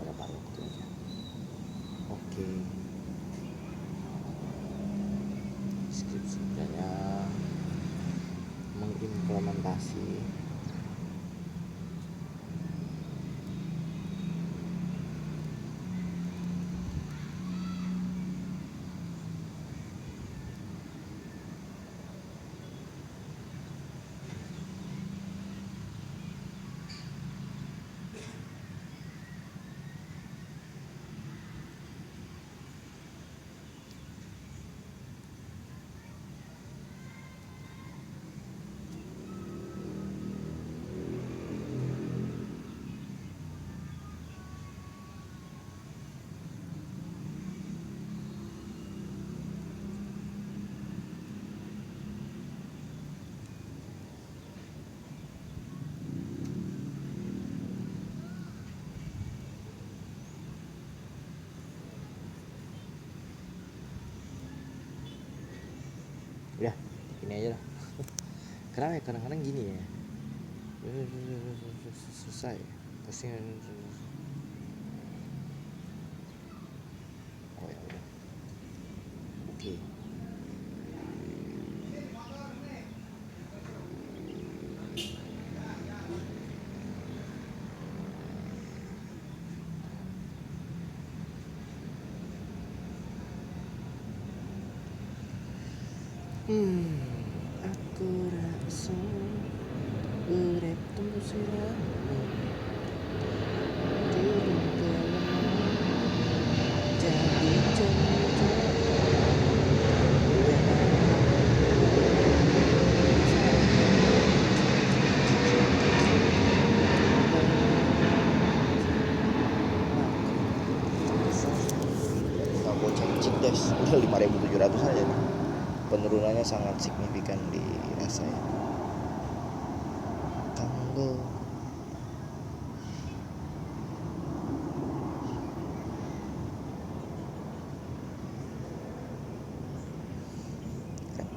Pada paruh waktu aja. Oke. Skripsi saya mengimplementasi udah ini aja lah. Kenapa ya kadang-kadang gini ya, susah ya pasti. Oh ya udah, oke. Aku rasa urip temu siramu turun ke lemah jadi cerita nggak mau cek guys, udah 5.700 aja nih. Penurunannya sangat signifikan dirasa ya. Tanggal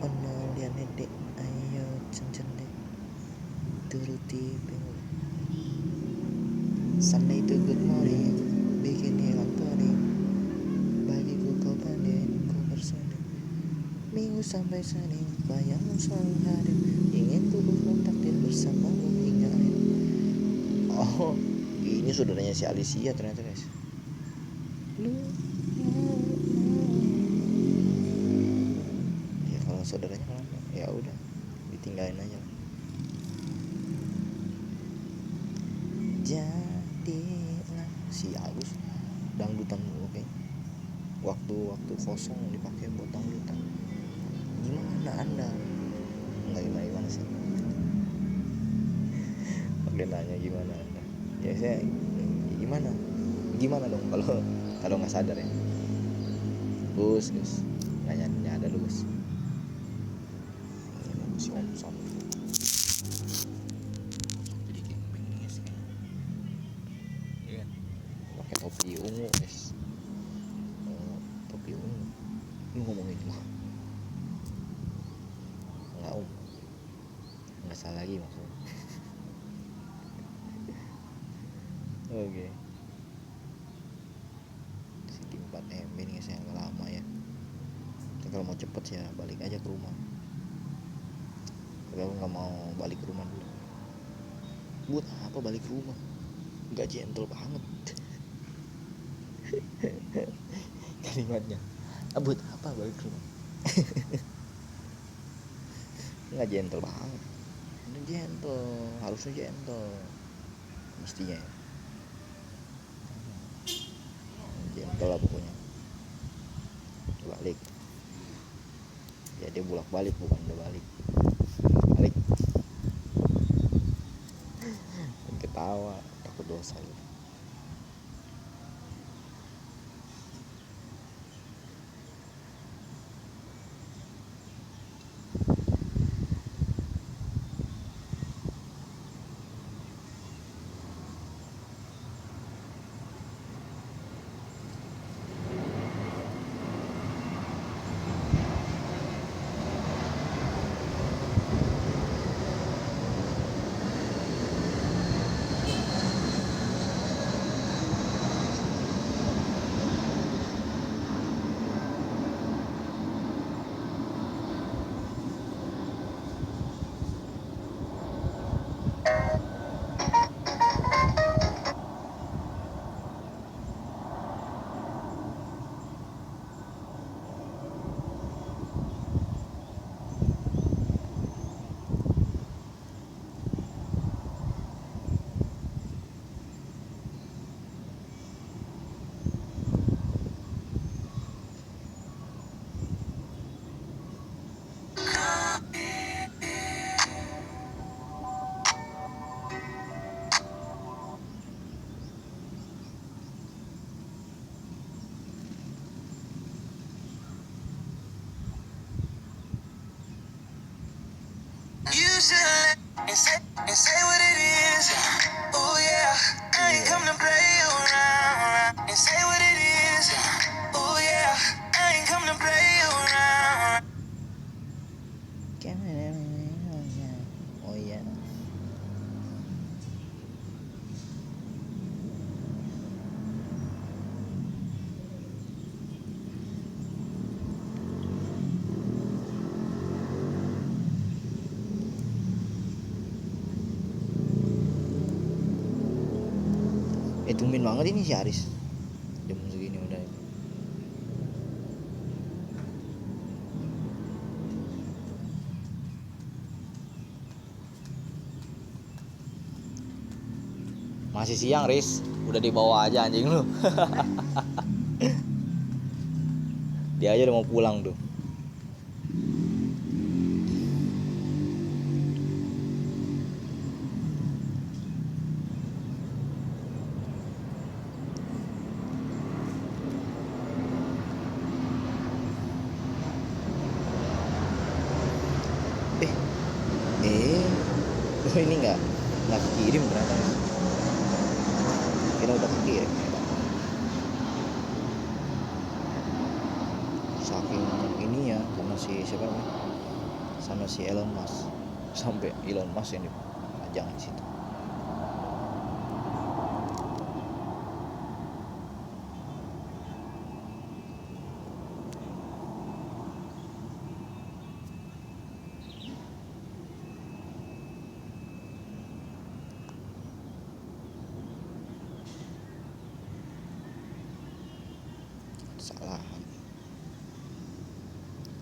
ono liane dek, ayo cencen dek turuti pengen. Sunday itu good morning, bikin hilang toning. Bagiku kau pandai, kau bersanding. Minggu sampai Senin, bayangmu selalu hadir. Ingin ku berlom takdir bersamamu hingga akhir. Oh, ini saudaranya si Alicia ternyata guys. Ya kalau saudaranya kenapa? Ya udah, ditinggalin aja. Jadilah si Agus dangdutan dulu oke. Waktu kosong dipakai buat dangdutan. Gimana anda? Enggak gimana sih. Oke nanya gimana anda? Ya saya gimana dong kalau nggak sadar ya. Gus nanya ada lu Gus. Ini si Om Sam. Jadi gembeng nih guys. Iya. Pakai topi ungu guys. Topi ungu. Lu ngomongin mah. Nggak salah lagi maksudnya. Oke. Segi 4 MB nih saya agak lama ya. Tapi kalau mau cepet ya balik aja ke rumah. Tapi aku nggak mau balik ke rumah dulu. Buat apa balik ke rumah? Nggak gentle banget. kalimatnya. Buat apa balik rumah? Nggak gentle banget. Ini gentle, harusnya gentle mestinya ya. Gentle lah pokoknya. Balik ya, dia bolak balik bukan udah balik. Balik ketawa takut dosa gitu. You should and say what it is. Oh yeah, I ain't come to play around. And say what it is. Oh yeah, I ain't come to play around. Oh iya. Tumben banget ini si Aris jam segini udah. Masih siang, Riz. Udah dibawa aja anjing lu. Dia aja udah mau pulang tuh. Oh ini nggak kirim ternyata. Kira udah kirim. Saking ini ya sama si siapa namanya? Sama si Elon Musk. Sampai Elon Musk yang dipajang di situ.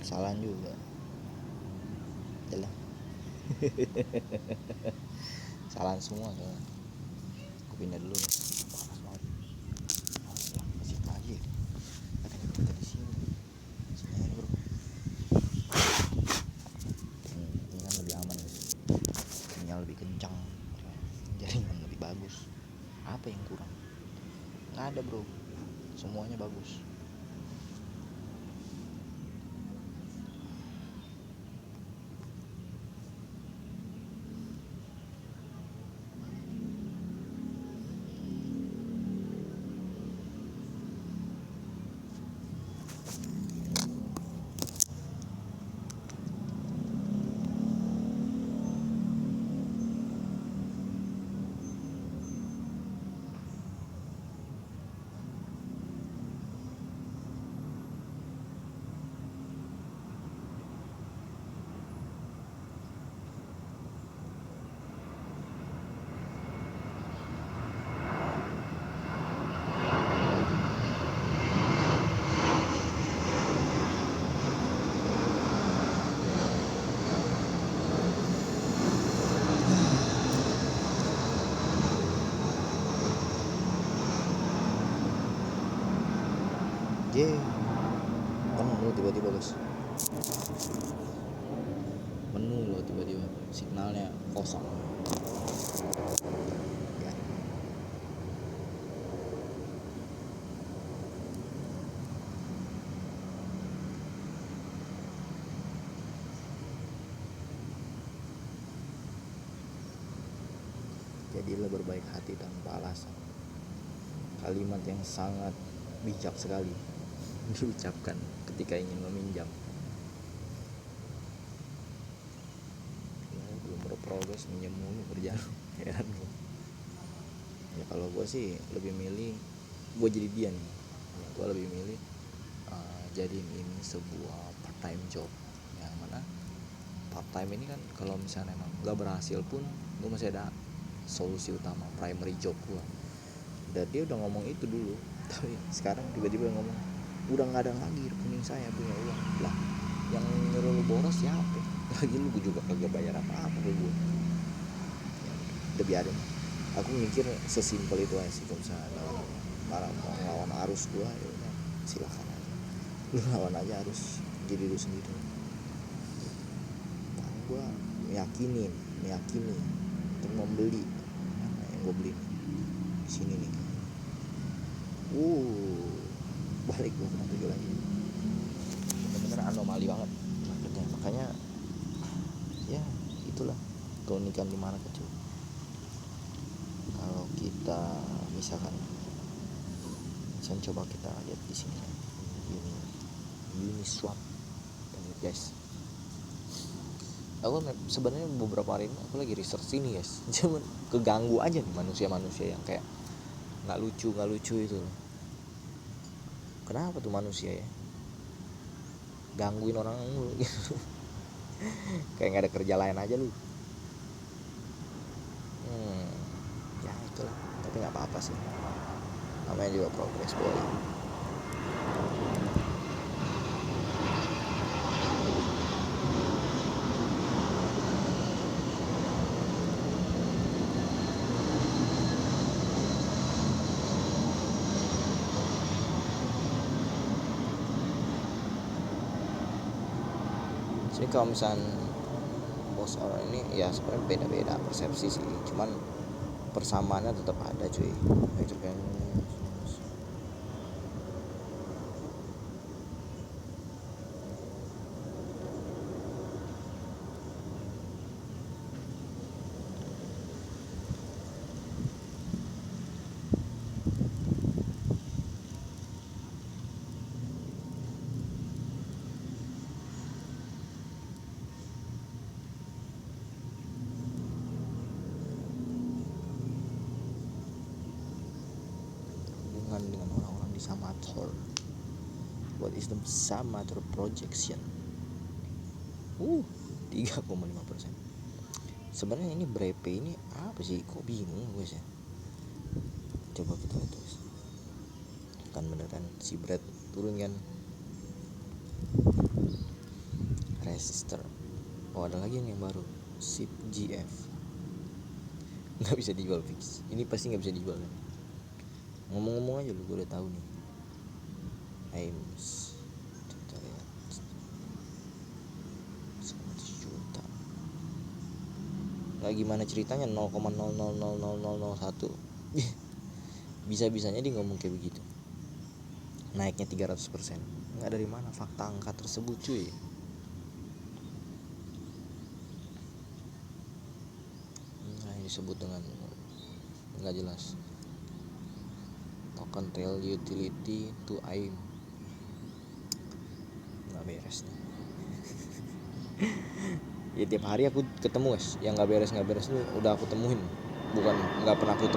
Kesalahan juga jelas. Kesalahan semua soalnya. Aku pindah dulu nih. Panas banget. Ya, masih aja. Katanya kita di sini. Sini aja, bro. Ini kan lebih aman, guys. Sinyal lebih kencang. Jaringan lebih bagus. Apa yang kurang? Nggak ada, bro. Semuanya bagus. penuh tiba-tiba guys, penuh loh tiba-tiba, signalnya kosong ya. Jadilah berbaik hati tanpa alasan. Kalimat yang sangat bijak sekali diucapkan ketika ingin meminjam. Ya, belum berprogres minjem mulu kerjaan. Heran gue. Ya kalau gue sih lebih milih gue jadi dia nih. Ya, gue lebih milih jadiin ini sebuah part time job. Yang mana part time ini kan kalau misalnya emang nggak berhasil pun gue masih ada solusi utama, primary job gue. Dan dia udah ngomong itu dulu, tapi sekarang tiba-tiba ngomong udah nggak ada lagi rekening saya punya uang lah. Yang nyuruh lu boros siapa? Lagi lu juga kagak bayar apa-apa ke gue. Ya, udah biarin. Aku mikir sesimpel itu aja sih. Kalau misalnya mau ngelawan arus gue, ya udah silakan aja. Lu lawan aja arus diri lu sendiri. Nah, gue meyakini untuk membeli mana yang gue beli di sini nih. Balik gue kena 7 lagi. Bener-bener anomali banget marketnya. Makanya ya itulah keunikan di market cuy. Kalau kita misalkan coba kita lihat di sini Uniswap guys. Aku sebenarnya beberapa hari ini aku lagi research ini guys. Cuman keganggu aja nih manusia-manusia yang kayak nggak lucu itu loh. Kenapa tuh manusia ya gangguin orang mulu gitu. Kayak nggak ada kerja lain aja lu. Ya itulah, tapi nggak apa-apa sih, namanya juga progres boy. Jadi kalau misalnya bos orang ini ya sebenarnya beda-beda persepsi sih, cuman persamaannya tetap ada cuy. Itu kan dengan orang-orang di Samator. What is the Samator projection? 3,5%. Sebenarnya ini BRP ini apa sih? Kok bingung gue sih. Coba kita lihat terus. Kan bener kan si Brad turun kan. Resistor. Oh ada lagi yang baru. SIP GF. Nggak bisa dijual fix. Ini pasti nggak bisa dijual kan. Ngomong-ngomong aja lu, gue udah tahu nih. Aims kita lihat 100 juta. Nah gimana ceritanya 0,000001 bisa-bisanya dia ngomong kayak begitu, naiknya 300%. Nggak dari mana fakta angka tersebut cuy. Nah ini disebut dengan nggak jelas. Token trail utility to AIM. Nggak beres nih. Ya tiap hari aku ketemu guys, yang nggak beres itu udah aku temuin. Bukan nggak pernah aku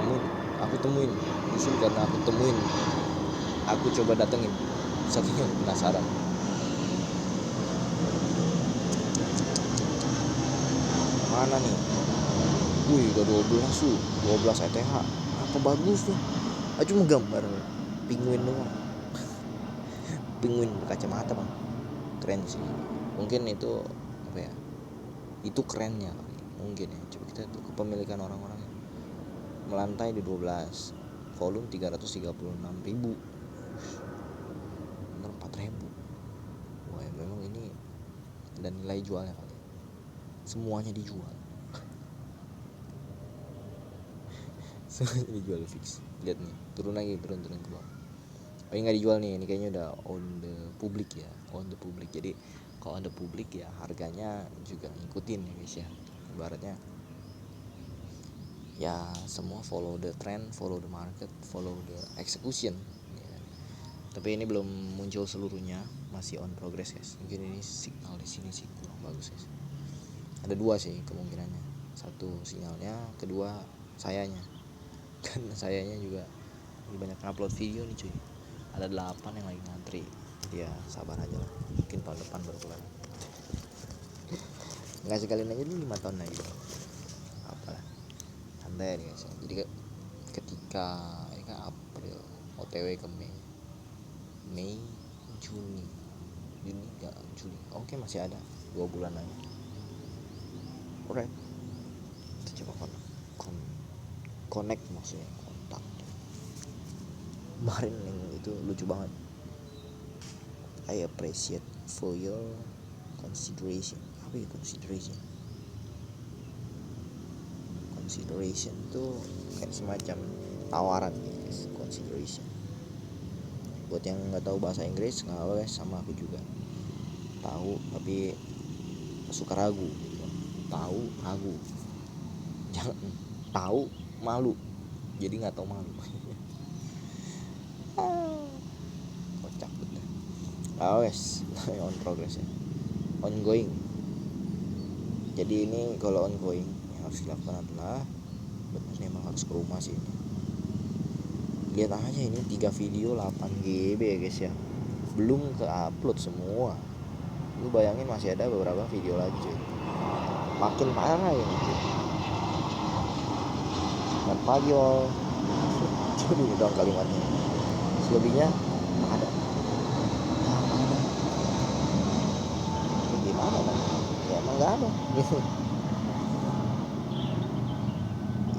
temuin justru karena aku temuin, aku coba datengin saking penasaran. Mana nih? Udah 12 ETH. Apa bagus tuh? Cuma gambar penguin doang. Penguin berkacamata bang, keren sih. Mungkin itu apa ya? Itu kerennya mungkin ya. Coba kita tuh kepemilikan orang-orang melantai di 12, volume 336.000. dan nilai jualnya kali. Semuanya dijual. Semuanya dijual fix. Lihat nih, turun ke bawah. Oh ini nggak dijual nih, ini kayaknya udah on the public ya, on the public. Jadi kalau on the public ya harganya juga ngikutin ya guys ya. Ibaratnya ya semua follow the trend, follow the market, follow the execution ya. Tapi ini belum muncul seluruhnya, masih on progress guys. Mungkin ini signal di sini sih kurang bagus guys. Ada dua sih kemungkinannya, satu sinyalnya, kedua sayanya. Karena sayanya juga lebih banyak upload video nih cuy. Ada 8 yang lagi ngantri, jadi ya sabar aja lah, mungkin tahun depan baru kelar. Nggak sekalian aja dulu 5 tahun lagi apalah, santai nih guys. Jadi ketika ini kan April OTW ke Mei Juni nggak Juli, oke masih ada 2 bulan lagi. Alright, kita coba connect maksudnya kontak. Kemarin yang itu lucu banget. I appreciate for your consideration. Apa ya consideration? Consideration tuh kayak semacam tawaran guys. Consideration. Buat yang nggak tahu bahasa Inggris nggak apa guys, sama aku juga. Tahu tapi suka ragu. Tahu ragu. Jangan tahu malu. Jadi nggak tahu malu. Kocak bener. Wes on progress ya, ongoing. Jadi ini kalau ongoing yang harus dilakukan adalah bener memang harus ke rumah sih ini. Lihat aja ini 3 video 8 GB ya guys ya, belum ke upload semua. Lu bayangin masih ada beberapa video lagi cuy, makin parah ini. Dan pagi all jadi dong kalimatnya, selebihnya ada. Gimana kan? Ya emang nggak ada.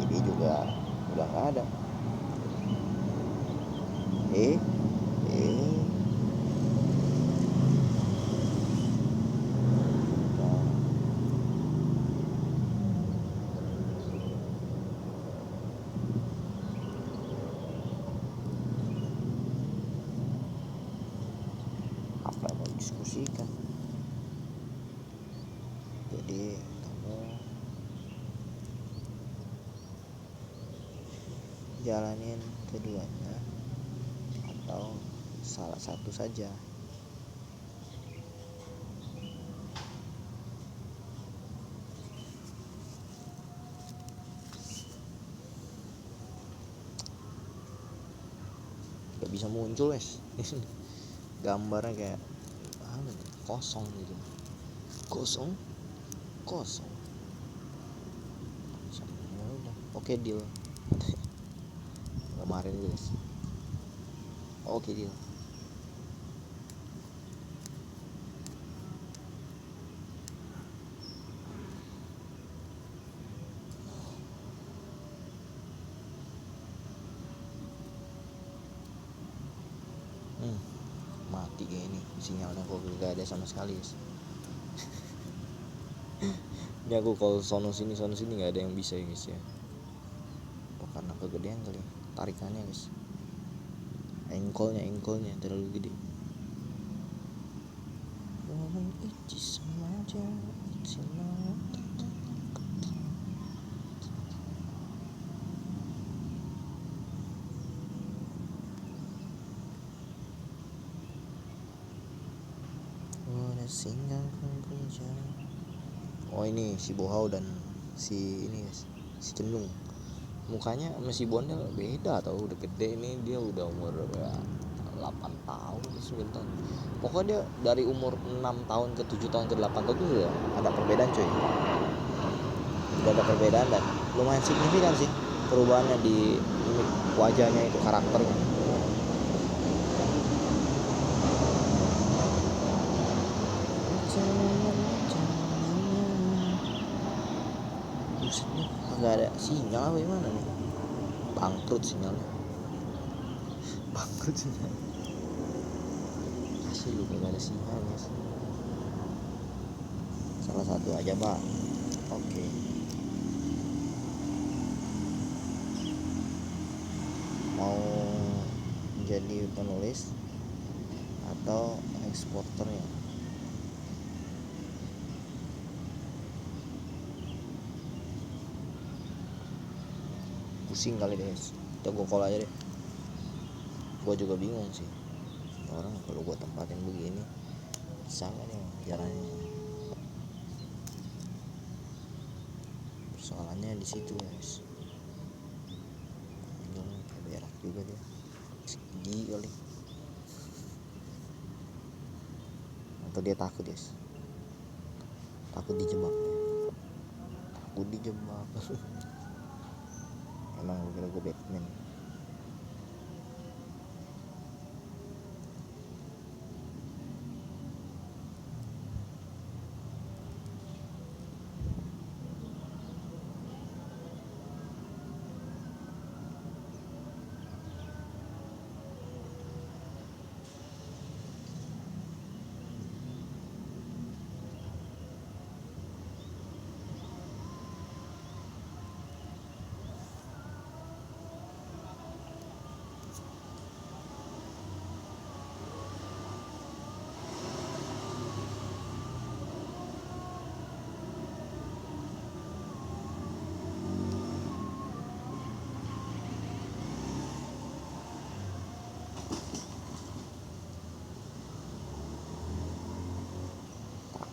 Ini juga udah nggak ada. Apa yang mau diskusikan? Jadi kamu jalanin keduanya atau salah satu saja. Gak bisa muncul guys. Gambarnya kayak kosong gitu, kosong. Ya udah, oke deal. Kemarin guys, oke deal. Mati kayak ini sinyalnya, kok gak ada sama sekali guys. Ini aku kalau sono sini nggak ada yang bisa ya guys ya. Apa karena kegedean kali ya, tarikannya guys, engkolnya terlalu gede. Oh ini si Bohau dan si ini guys, si Cendung. Mukanya sama si Bondel beda tau, udah gede. Ini dia udah umur berapa? 8 tahun, 9 tahun. Pokoknya dia dari umur 6 tahun ke 7 tahun ke 8 tahun tuh udah ada perbedaan coy. Udah ada perbedaan dan lumayan signifikan sih perubahannya di mimik wajahnya itu, karakternya. Busetnya nggak ada sinyal apa gimana nih, bangkrut sinyalnya. Asli lu nggak ada sinyal guys. Salah satu aja Pak. Oke. Mau jadi penulis atau eksporter ya? Pusing kali deh, kita gue call aja deh. Gue juga bingung sih, orang kalau gue tempatin begini sama nih jalannya. Persoalannya di situ guys. Kayak berak juga dia, gigi kali, atau dia takut guys, takut dijebak ya. Takut dijebak. Emang gue kira gue Batman.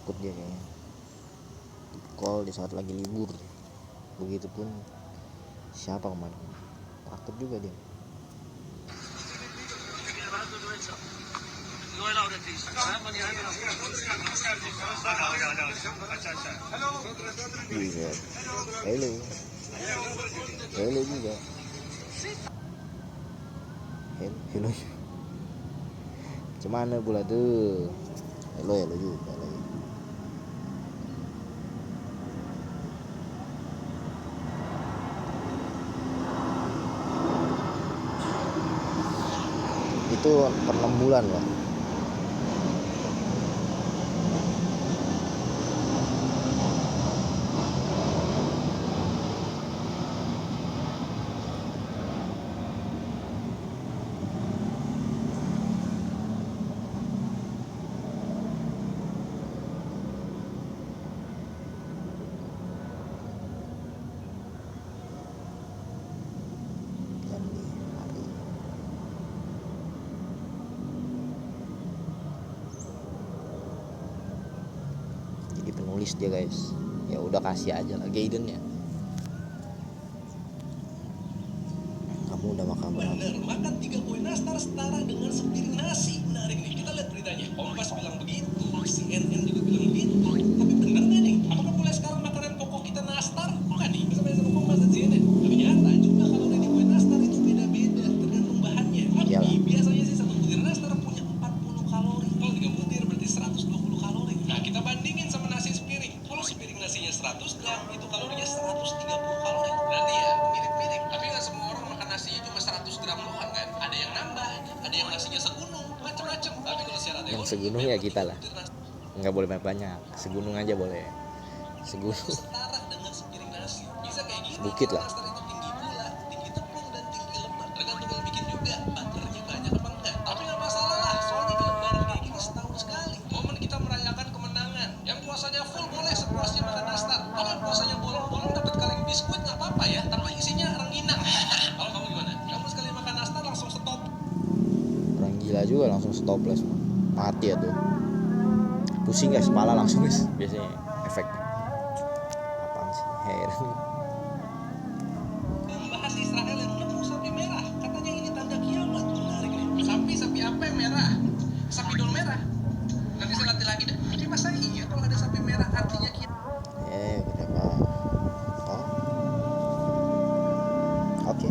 Takut dia kayaknya call di saat lagi libur. Begitupun siapa kemarin, takut juga dia. Iya, hello juga, hello. Cuman pula tuh, hello juga lagi. Itu per 6 bulan loh. Penulis dia guys, ya udah kasih aja lah guidance-nya. Kamu udah makan berapa? Makan 3 kue nastar setara dengan sepiring nasi. Menarik nih, kita lihat beritanya. Kompas bilang begitu, CNN juga bilang begitu. Tapi benar nggak nih? Apakah mulai sekarang makanan pokok kita nastar? Bukan nih, bersama Kompas dan CNN. Ternyata jumlah kalori di kue nastar itu beda-beda tergantung bahannya. Tapi biasanya sih satu butir nastar punya 40 kalori. Kalau 3 butir berarti 120 kalori. Nah, kita bandingin sama nasi sepiring. Kalau sepiring nasinya 100 gram, itu kalorinya 130 kalori. Berarti ya mirip-mirip. Tapi nggak semua orang makan nasinya cuma 100 gram doang kan? Ada yang nambah, ada yang nasinya segunung, macam-macam. Tapi kalau secara teori, Yang segunung ya kita lah, nggak boleh banyak, segunung aja boleh. Segunung setara dengan sepiring nasi. Bisa kayak gini. Bukit lah. Nastar itu tinggi gula, tinggi tepung, dan tinggi lemak. Tergantung yang bikin juga, baterainya banyak apa enggak. Tapi nggak masalah lah, soalnya di lebaran kayak gini setahun sekali. Momen kita merayakan kemenangan. Yang puasanya full boleh sepuasnya makan nastar. Kalau yang puasanya bolong-bolong dapat kaleng biskuit nggak apa-apa ya, tapi isinya rengginang. Kalau kamu gimana? Kamu sekali makan nastar langsung stop. orang gila juga langsung stoples, mati ya tuh. Pusing guys, kepala langsung guys, biasanya efeknya. Apaan sih, heran. Membahas Israel yang menepung sapi merah. Katanya ini tanda kiamat. Menarik nih. Sapi apa yang merah? Sapi dol merah. Nanti saya latih lagi deh. Tapi masa iya kalau ada sapi merah artinya kiamat? Kenapa? Oh, oke.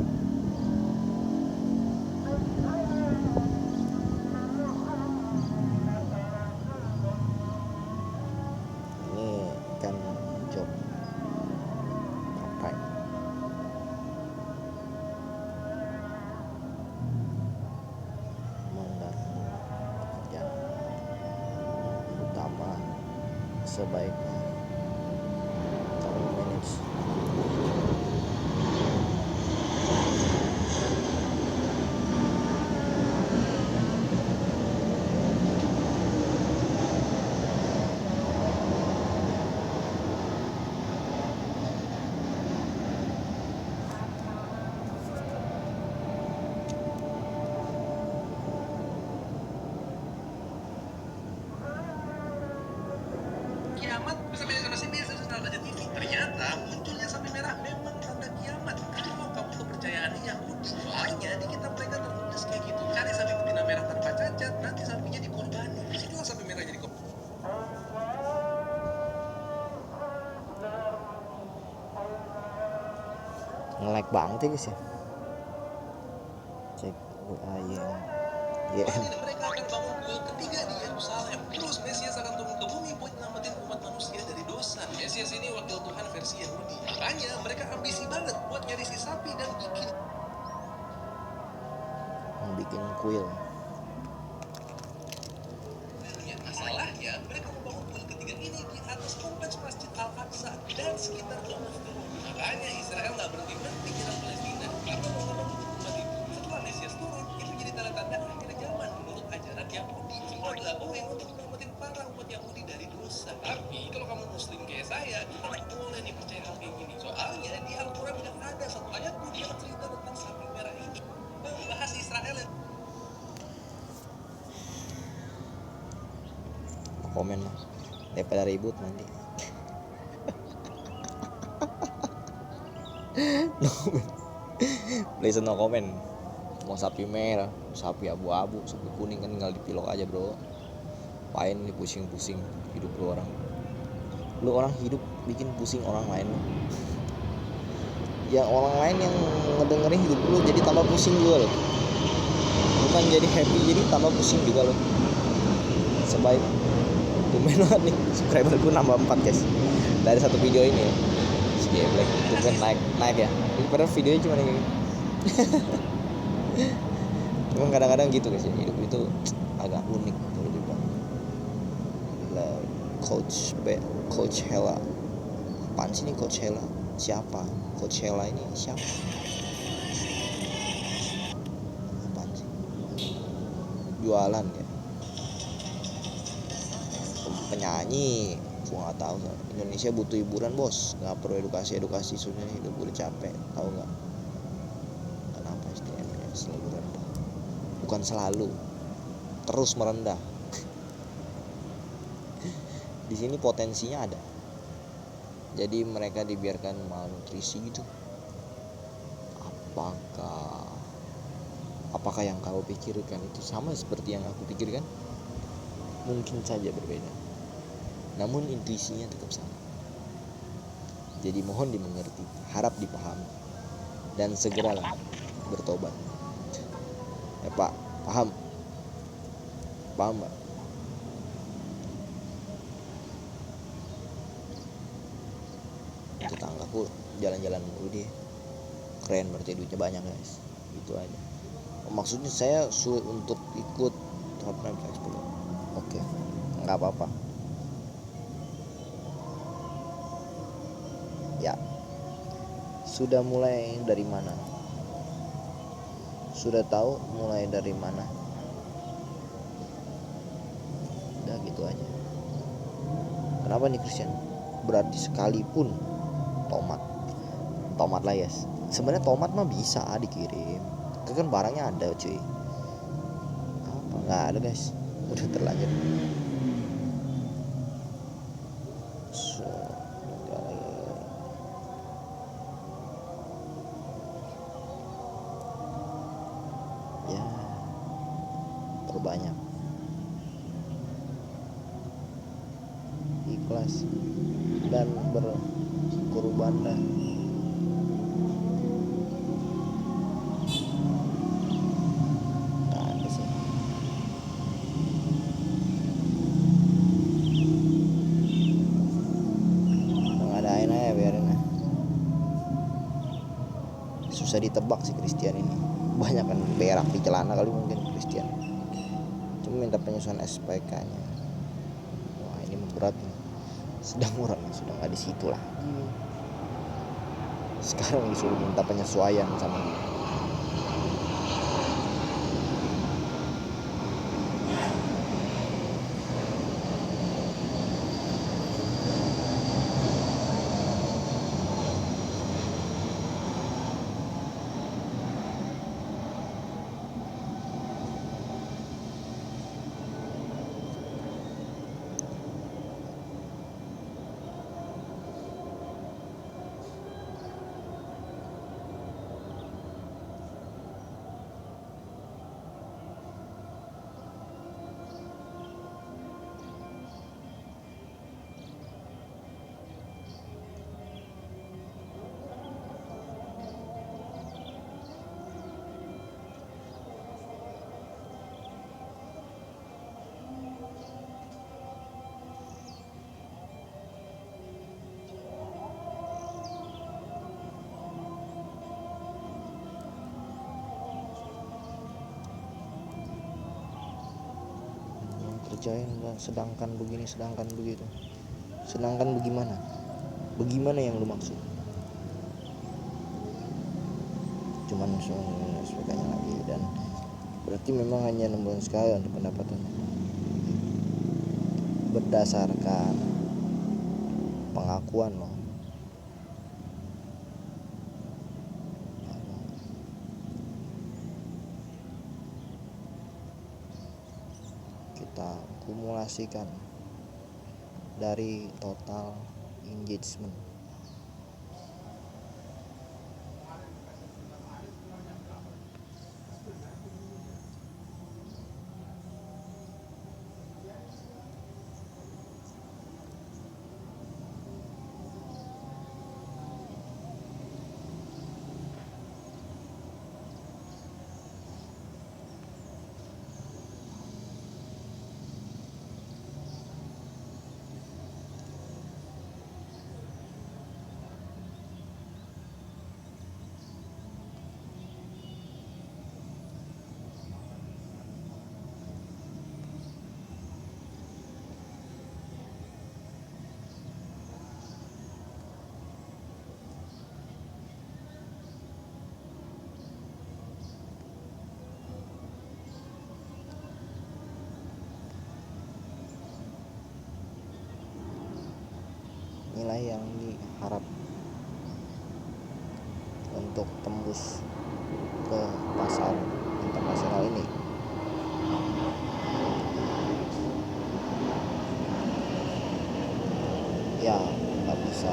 Ini kan job part-time. Mengganggu pekerjaan utama sebaiknya Nge-lag banget ya guys ya. Cek WA YM. Mereka akan bangun gol ketiga di Yerusalem. Terus Mesias akan turun ke bumi buat nyelamatin umat manusia dari dosa. Mesias ini wakil Tuhan versi Yahudi. Makanya mereka ambisi banget buat nyari si sapi dan Bikin kuil. Masalahnya mereka membangun gol ketiga ini di atas kompleks Masjid Al-Aqsa dan sekitar Dome of the Rock. Makanya Israel nggak berhenti nyerang Palestina karena mau ngebangun umat itu. Setelah Mesias turun, itu jadi tanda-tanda akhir zaman menurut ajaran Yahudi. Semua dilakuin untuk menyelamatin para umat Yahudi dari dosa. Tapi kalau kamu Muslim kayak saya, kita nggak boleh nih percaya hal kayak gini. Soalnya di Al-Quran tidak ada satu ayat pun yang cerita tentang sapi merah ini. Bahas Israel yang Komen lah daripada ribut nanti. No comment. Please no comment. Mau sapi merah, sapi abu-abu, sapi kuning kan tinggal dipilok aja bro. Pain nih pusing-pusing hidup lu orang. Lu orang hidup bikin pusing orang lain. Ya orang lain yang ngedengerin hidup lu jadi tambah pusing juga loh. Bukan jadi happy, jadi tambah pusing juga loh. Sebaik tumben banget nih subscriber gue nambah 4 guys dari satu video ini ya. Si Black tumben naik ya. Padahal videonya cuma kayak gini. Cuma kadang-kadang gitu guys ya, hidup itu agak unik kalau dibilang. Coach Hela. Apaan sih ini Coach Hela? Siapa? Coach Hela ini siapa? Apaan sih? Jualan ya. Penyanyi, gua nggak tahu. Indonesia butuh hiburan bos, nggak perlu edukasi sudah hidup udah capek, tahu nggak? Kenapa SDM-nya selalu rendah? Bukan selalu, terus merendah. Di sini potensinya ada, jadi mereka dibiarkan malnutrisi gitu. Apakah yang kau pikirkan itu sama seperti yang aku pikirkan? Mungkin saja berbeda, namun intuisinya tetap sama. Jadi mohon dimengerti, harap dipahami, dan segeralah bertobat. Pak, paham Mbak? Tetanggaku jalan-jalan dulu dia, keren berarti duitnya banyak guys, gitu aja. Maksudnya saya untuk ikut Top Knife Expo. Oke, nggak apa-apa. Ya, sudah mulai dari mana? Sudah tahu mulai dari mana? Udah gitu aja. Kenapa nih Christian? Berarti sekalipun tomat lah ya. Sebenarnya tomat mah bisa dikirim. Itu kan barangnya ada cuy. Apa nggak ada guys? Udah terlanjur. Ya, perbanyak. Ikhlas dan berkorbanlah. Susah ditebak sih Christian ini, banyak kan berak di celana kali mungkin Christian. Cuma minta penyesuaian SPK nya. Wah ini berat nih, sedang murah nih, sudah nggak di situ lah. Sekarang disuruh minta penyesuaian sama dia. kerjain, sedangkan begini, sedangkan begitu. Sedangkan bagaimana yang lu maksud? Cuman sebagainya lagi. Dan berarti memang hanya 6 bulan sekali untuk pendapatannya, berdasarkan pengakuan lo. Kita kumulasikan dari total engagement. Nilai yang diharap untuk tembus ke pasar internasional ini ya nggak bisa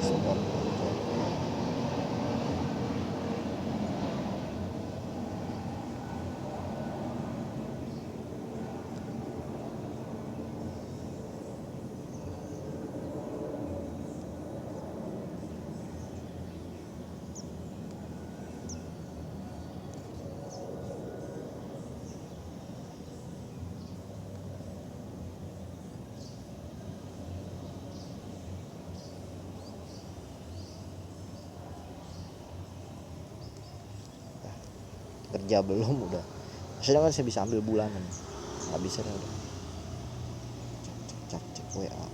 support. Kerja belum udah, sedangkan saya bisa ambil bulanan, nggak bisa dah udah. Cek WA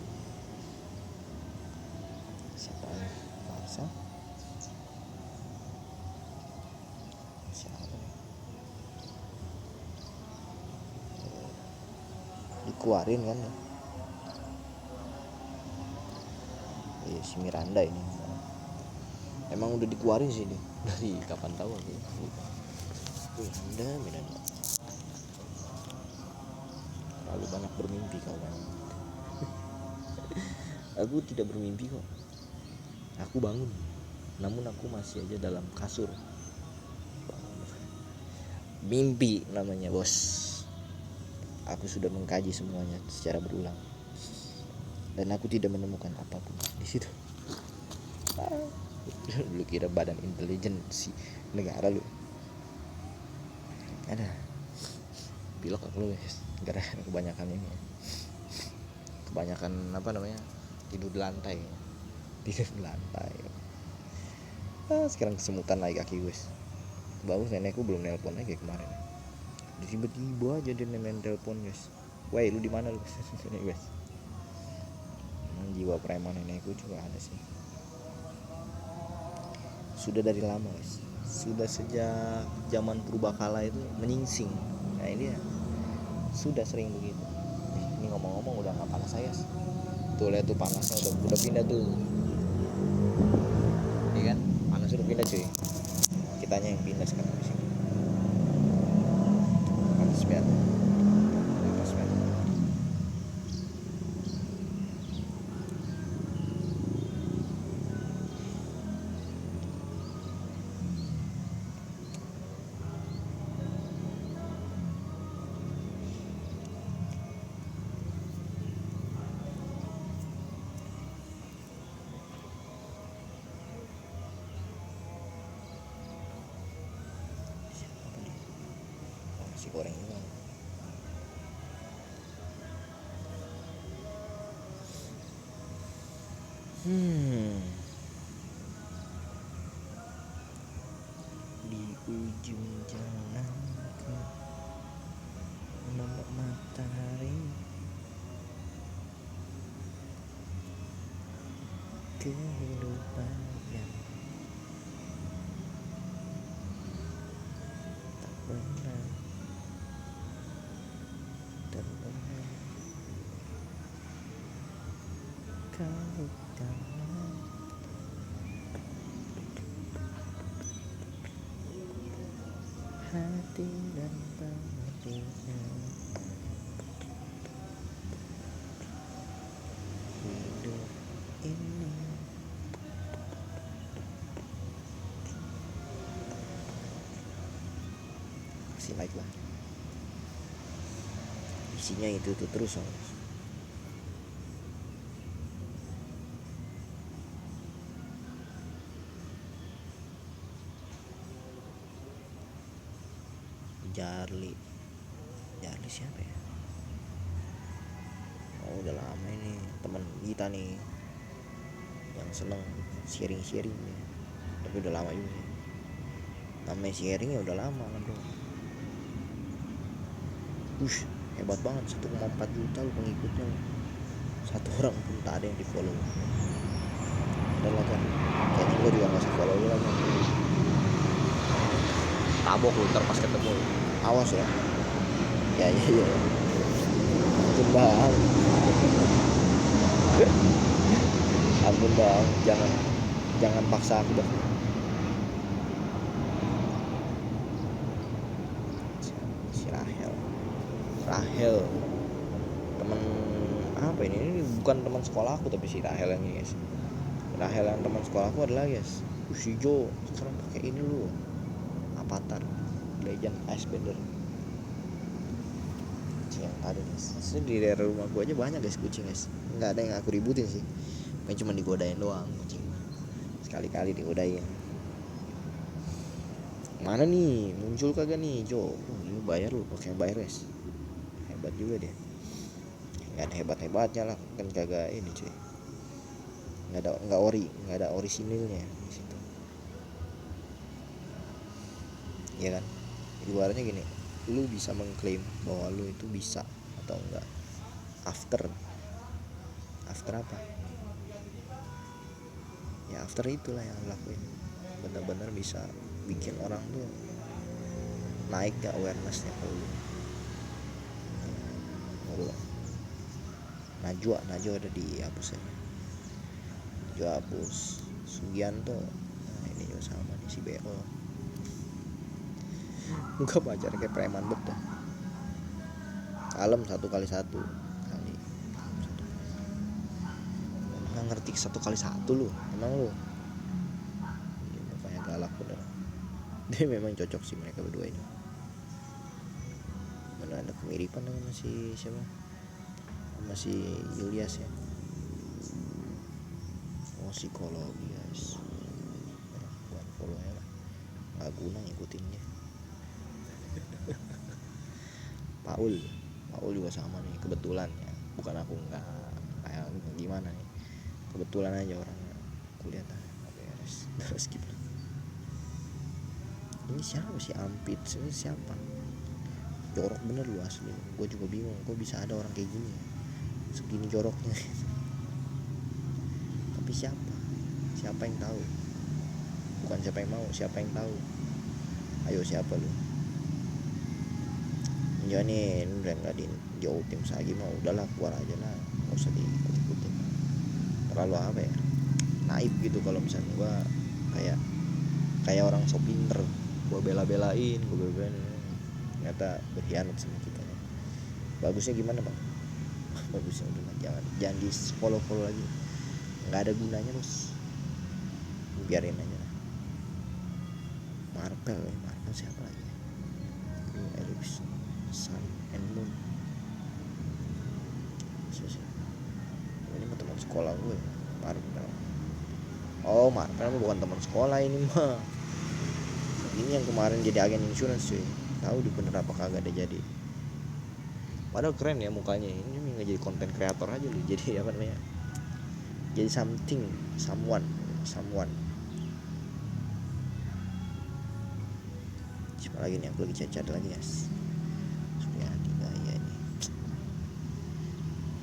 siapa ini? Marcel siapa nih? Dikeluarin kan ya? Iya si Miranda ini emang udah dikeluarin sih dia dari kapan tahu aku. Miranda terlalu banyak bermimpi kau kan. Aku tidak bermimpi kok, aku bangun, namun aku masih aja dalam kasur. Mimpi namanya bos. Aku sudah mengkaji semuanya secara berulang dan aku tidak menemukan apapun di situ. Lu kira badan intelijen si negara lu? Ada pilok aku lu guys, gara kebanyakan ini, kebanyakan apa namanya, tidur di lantai. Sekarang kesemutan lagi kaki guys. Bagus nenekku belum nelpon lagi kemarin, tiba-tiba aja dia telepon guys. Woi lu di mana lu? Guys, jiwa preman nenekku juga ada sih, sudah dari lama guys, sudah sejak zaman purbakala itu menyingsing. Nah ini ya sudah sering begitu. Ini ngomong-ngomong udah nggak panas saya. Tuh lihat tuh panasnya udah pindah tuh. Iya kan? Panas udah pindah cuy. Kitanya yang pindah sekarang di sini. Panas banget. Panas banget. Nasi goreng ini di ujung jalan kehidupan yang tak pernah terulang. Kau dalam hati dan batinnya, hidup ini kasih like lah, isinya itu terus soalnya. Jarli siapa ya? Oh, udah lama ini teman kita nih yang seneng sharing nih. Tapi udah lama juga sih. Namanya sharing ya udah lama kan bro. Hebat banget, 1,4 juta lu pengikutnya lu. Satu orang pun tak ada yang di follow. Udah lah kan, kayaknya gue juga gak usah follow lu lagi. Tabok lu ntar pas ketemu lu. Awas ya. Ya. Ampun bang. Ampun bang, jangan paksa aku bang. Si Rahel teman apa ini bukan teman sekolah aku, tapi si Rahel yang ini guys. Rahel yang teman sekolah aku adalah guys si Jo sekarang pakai ini lu Avatar Legend Icebender yang ada guys. Di daerah rumah gua aja banyak guys kucing guys, nggak ada yang aku ributin sih, main cuma digodain doang kucing, sekali-kali digodain. Mana nih muncul kagak nih Jo? Lu bayar lu, pakai bayar guys, hebat juga dia. Nggak ada hebat-hebatnya lah kan, kagak ini cuy, nggak ada orisinilnya di situ ya kan. Ibaratnya gini, lu bisa mengklaim bahwa lu itu bisa atau enggak after apa ya, after itulah yang lu lakuin benar-benar bisa bikin orang tuh naik ya awarenessnya ke lu. Najwa ada di hapus aja, Najwa hapus. Sugianto, nah ini juga sama nih si Beko. Muka pacar kayak preman betul. Kalem 1 kali 1 kali. Nggak ngerti 1 kali 1 lu, emang lu. Dia mukanya galak bener. Dia memang cocok sih mereka berdua ini. Mana ada kemiripan dengan si siapa? Sama si Ilyas ya. Oh, psikologi guys. Buat follow ya lah. Nggak guna ngikutinnya. Paul juga sama nih kebetulan ya, bukan aku nggak kayak gimana nih, kebetulan aja orangnya kuliah beres terus skip. Ini siapa sih Ampit, ini siapa? Jorok bener lu asli, gue juga bingung kok bisa ada orang kayak gini segini joroknya. Tapi siapa yang tahu, bukan siapa yang mau, siapa yang tahu. Ayo siapa lu? Nih udah nggak dijauh tim Sagi mau udahlah keluar aja lah, nggak usah diikut-ikutin, terlalu apa ya, naif gitu. Kalau misalnya gue kayak orang so pinter, gue bela-belain ternyata berkhianat sama kita. Bagusnya gimana bang? Bagusnya udah jangan di follow lagi, nggak ada gunanya bos, biarin aja. Marvel siapa lagi? Ellipse Sun and Moon. Ini mah teman sekolah gue, Marvel. Oh, Marvel bukan teman sekolah ini mah. Ini yang kemarin jadi agen insurance cuy. Tahu di bener apa kagak ada jadi. Padahal keren ya mukanya. Ini nggak jadi konten kreator aja lu. Jadi apa namanya? Jadi someone. Siapa lagi nih, aku lagi cacat lagi guys. Supriyadi gaya ini,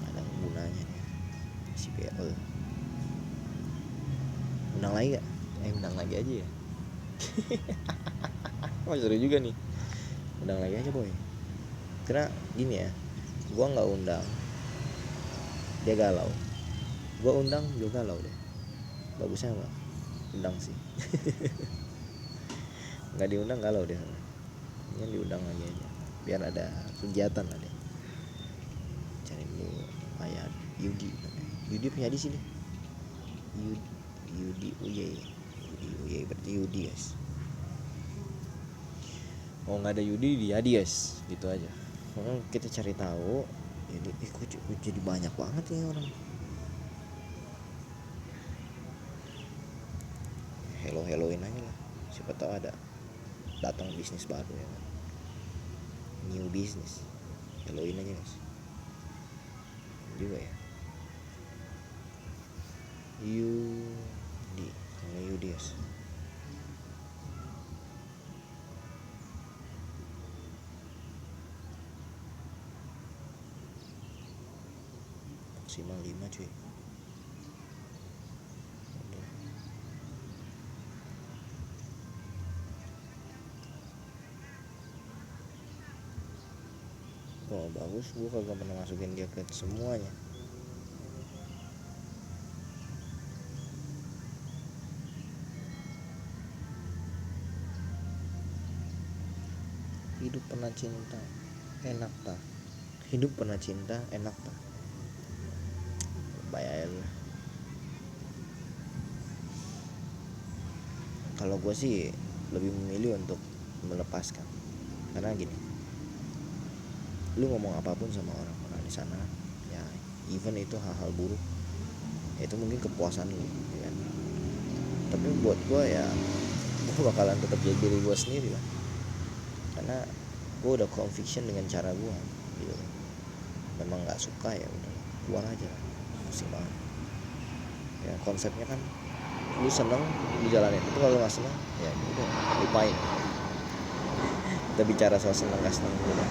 ada gunanya nih si BL. undang lagi gak? Undang lagi aja ya. Wah seru juga nih, undang lagi aja boy. Karena gini ya, gua nggak undang dia galau, gua undang dia galau deh. Bagusnya apa? Undang sih. Nggak diundang galau deh. Ini diundang lagi aja biar ada kegiatan lah deh. Cari dulu kayak Yudi punya di sini. Yudi Uye berarti Yudi guys. Oh nggak ada Yudi di Yadi guys, gitu aja. Kita cari tahu. Jadi kok jadi banyak banget ya orang. Helloin aja lah, siapa tahu ada datang bisnis baru ya kan. New business, helloin aja guys. Juga ya. Yudi guys. Maksimal 5 cuy. Wah bagus, gue kagak pernah masukin dia ke semuanya. Hidup pernah cinta enak tak? Hidup pernah cinta enak tak? Bayar. Kalau gue sih lebih memilih untuk melepaskan, karena gini, lu ngomong apapun sama orang-orang di sana ya, even itu hal-hal buruk, ya itu mungkin kepuasan lu ya kan? Tapi buat gue ya, gue bakalan tetap jadi diri gue sendiri lah, karena gue udah conviction dengan cara gue gitu. Memang nggak suka ya udah keluar aja, pusing banget ya. Konsepnya kan lu seneng dijalanin, itu kalau nggak seneng ya udah lupain. Kita bicara soal seneng nggak seneng dulu kan.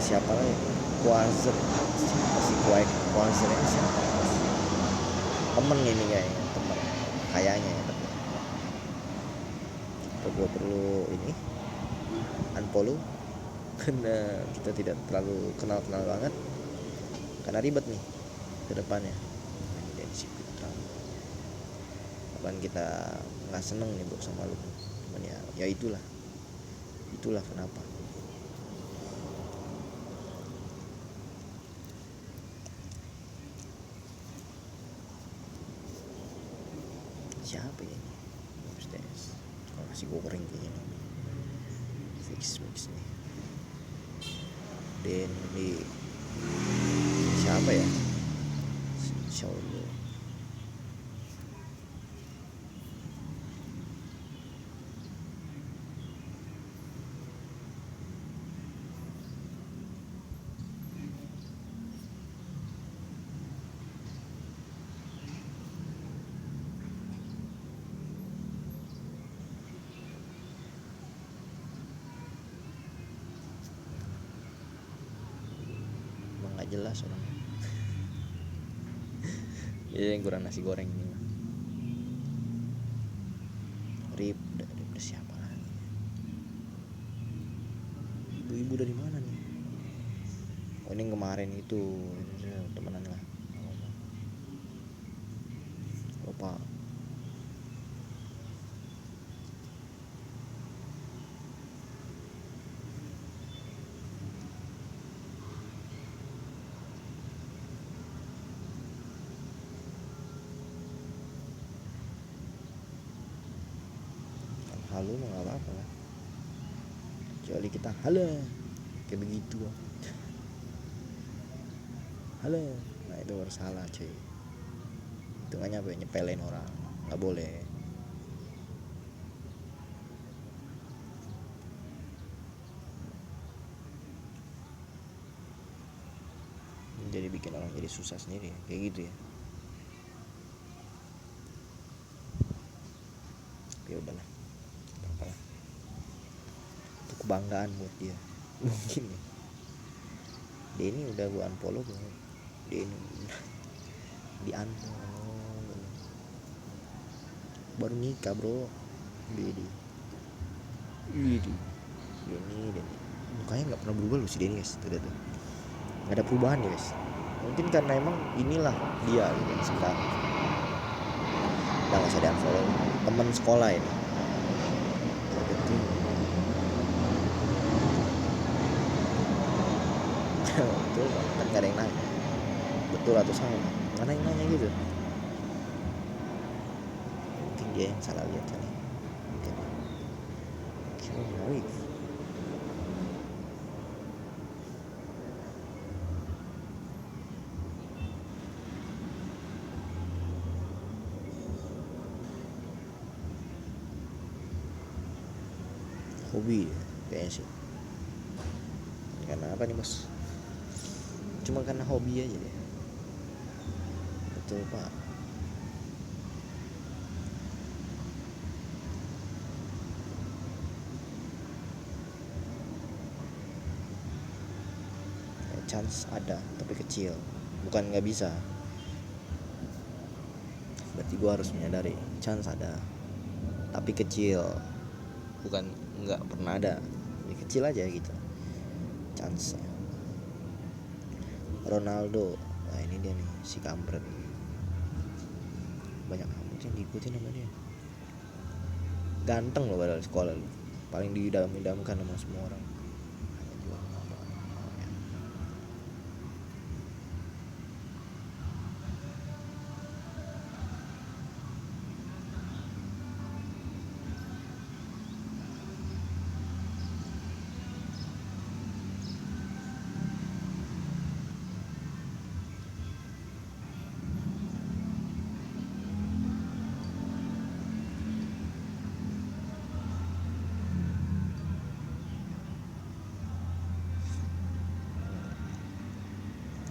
Siapa lagi? Quasar, siapa sih Quasar ini siapa? Temen ini kayaknya, temen kayaknya ya temen. Gue perlu ini unfollow karena kita tidak terlalu kenal banget, karena ribet nih ke depannya. Kapan kita nggak seneng nih bro sama lu, cuman ya itulah kenapa. Siapa ya ini? Upstairs. Nasi goreng kayaknya nih. Fix nih. Dan di siapa ya? Insyaallah. Nggak jelas orangnya. Ya yang kurang nasi goreng ini mah. Rib siapa lagi? Ibu-ibu dari mana nih? Oh ini yang kemarin itu temenan lah. Lupa. Halo mah nggak apa-apa lah, kecuali kita halo kayak begitu halo, nah itu harus salah cuy. Hitungannya apa ya, nyepelin orang, nggak boleh. Jadi bikin orang jadi susah sendiri ya, kayak gitu ya. Ya udahlah, apa-apa. Itu kebanggaan buat dia mungkin ya. Dia ini udah gua unfollow belum? Dia ini di unfollow baru nikah bro. Bedi Widih Denny mukanya nggak pernah berubah loh si Denny guys. Tuh nggak ada perubahan ya guys. Mungkin karena emang inilah dia gitu sekarang. Udah nggak usah di unfollow. Teman sekolah ini. Betul. Betul kan nggak ada yang nanya. Betul atau salah? Mana yang nanya gitu? Mungkin dia yang salah lihat kali. Mungkin. Wih. Hobi kayaknya sih. Karena apa nih bos? Cuma karena hobi aja deh. Betul pak. Chance ada tapi kecil, bukan nggak bisa. Berarti gue harus menyadari chance ada tapi kecil, bukan nggak pernah ada, ya kecil aja gitu chance. Ronaldo, nah ini dia nih si kampret, banyak amat yang diikutin sama dia. Ganteng loh padahal sekolah loh, paling diidam-idamkan sama semua orang. Hanya jual nama.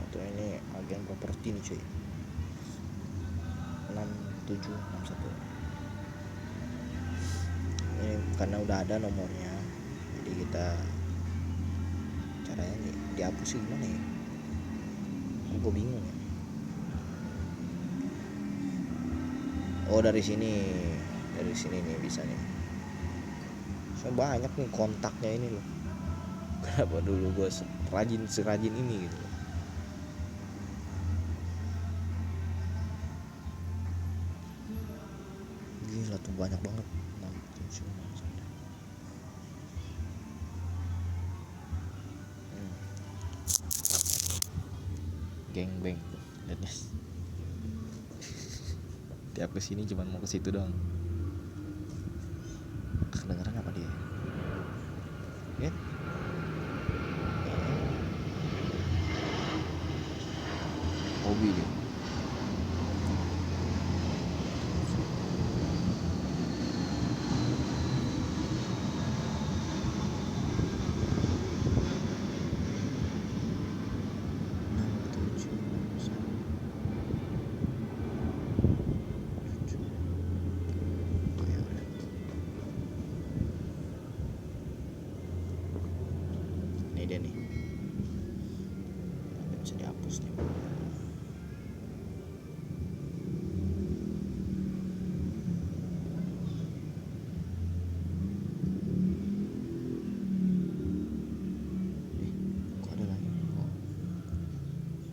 Atau ini agen properti nih cuy, 6761. Ini karena udah ada nomornya, jadi kita caranya nih dihapus sih gimana ya? Gue bingung ya. Oh dari sini nih bisa nih. So banyak nih kontaknya ini loh. Kenapa dulu gue serajin ini gitu. Gila tuh banyak banget. Geng beng. Tiap kesini cuma mau ke situ doang. Kedengeran apa dia? Ya? Hobi dia. Ini dia nih. Nggak bisa dihapus nih. Kok ada lagi? Oh,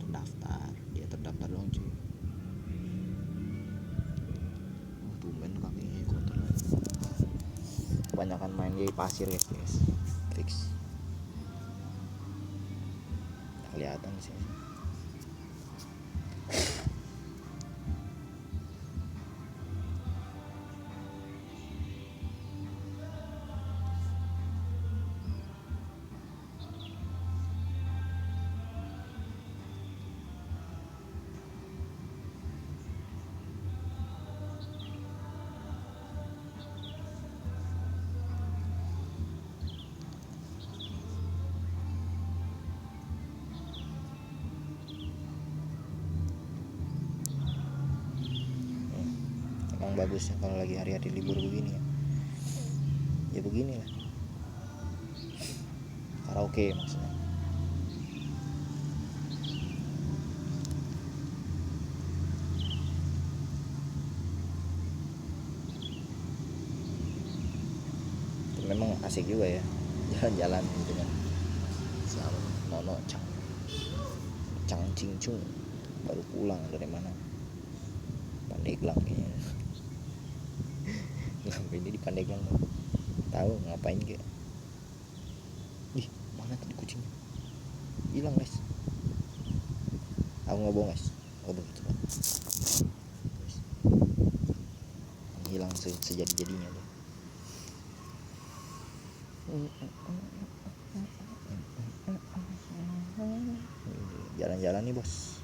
terdaftar. Dia terdaftar dong cuy. Oh, tumben kakinya kotor lagi. Kebanyakan main di pasir guys. Fix. Kelihatan sih. Emang bagusnya kalau lagi hari-hari libur begini ya begini lah, karaoke maksudnya. asik juga ya jalan-jalan gitu kan sama Nono Chang Ching Chung baru pulang dari mana, Pandeglang kayaknya. Ngapain dia di Pandeglang, tahu ngapain kayak. Ih, mana tadi kucingnya hilang guys, aku nggak bohong guys, coba hilang sejadi-jadinya tuh. Jalan-jalan nih bos,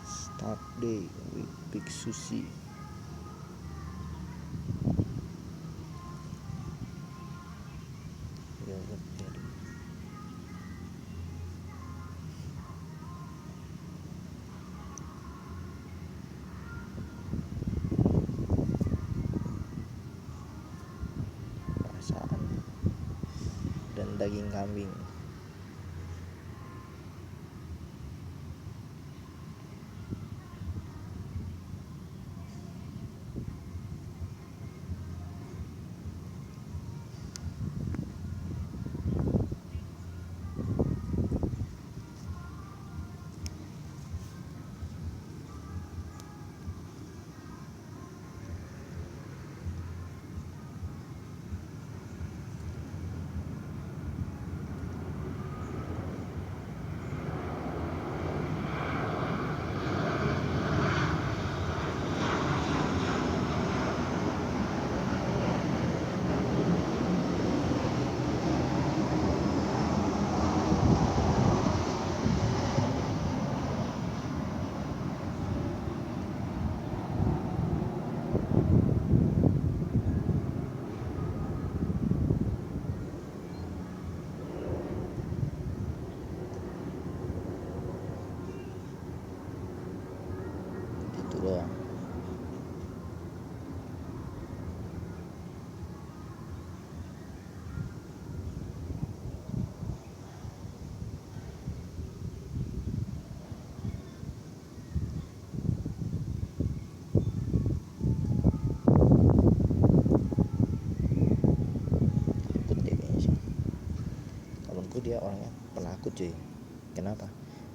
start day with Big Sushi. Perasaan dan daging kambing. Itu doang. Takut dia kayaknya sih. Temenku dia orangnya penakut cuy. Kenapa?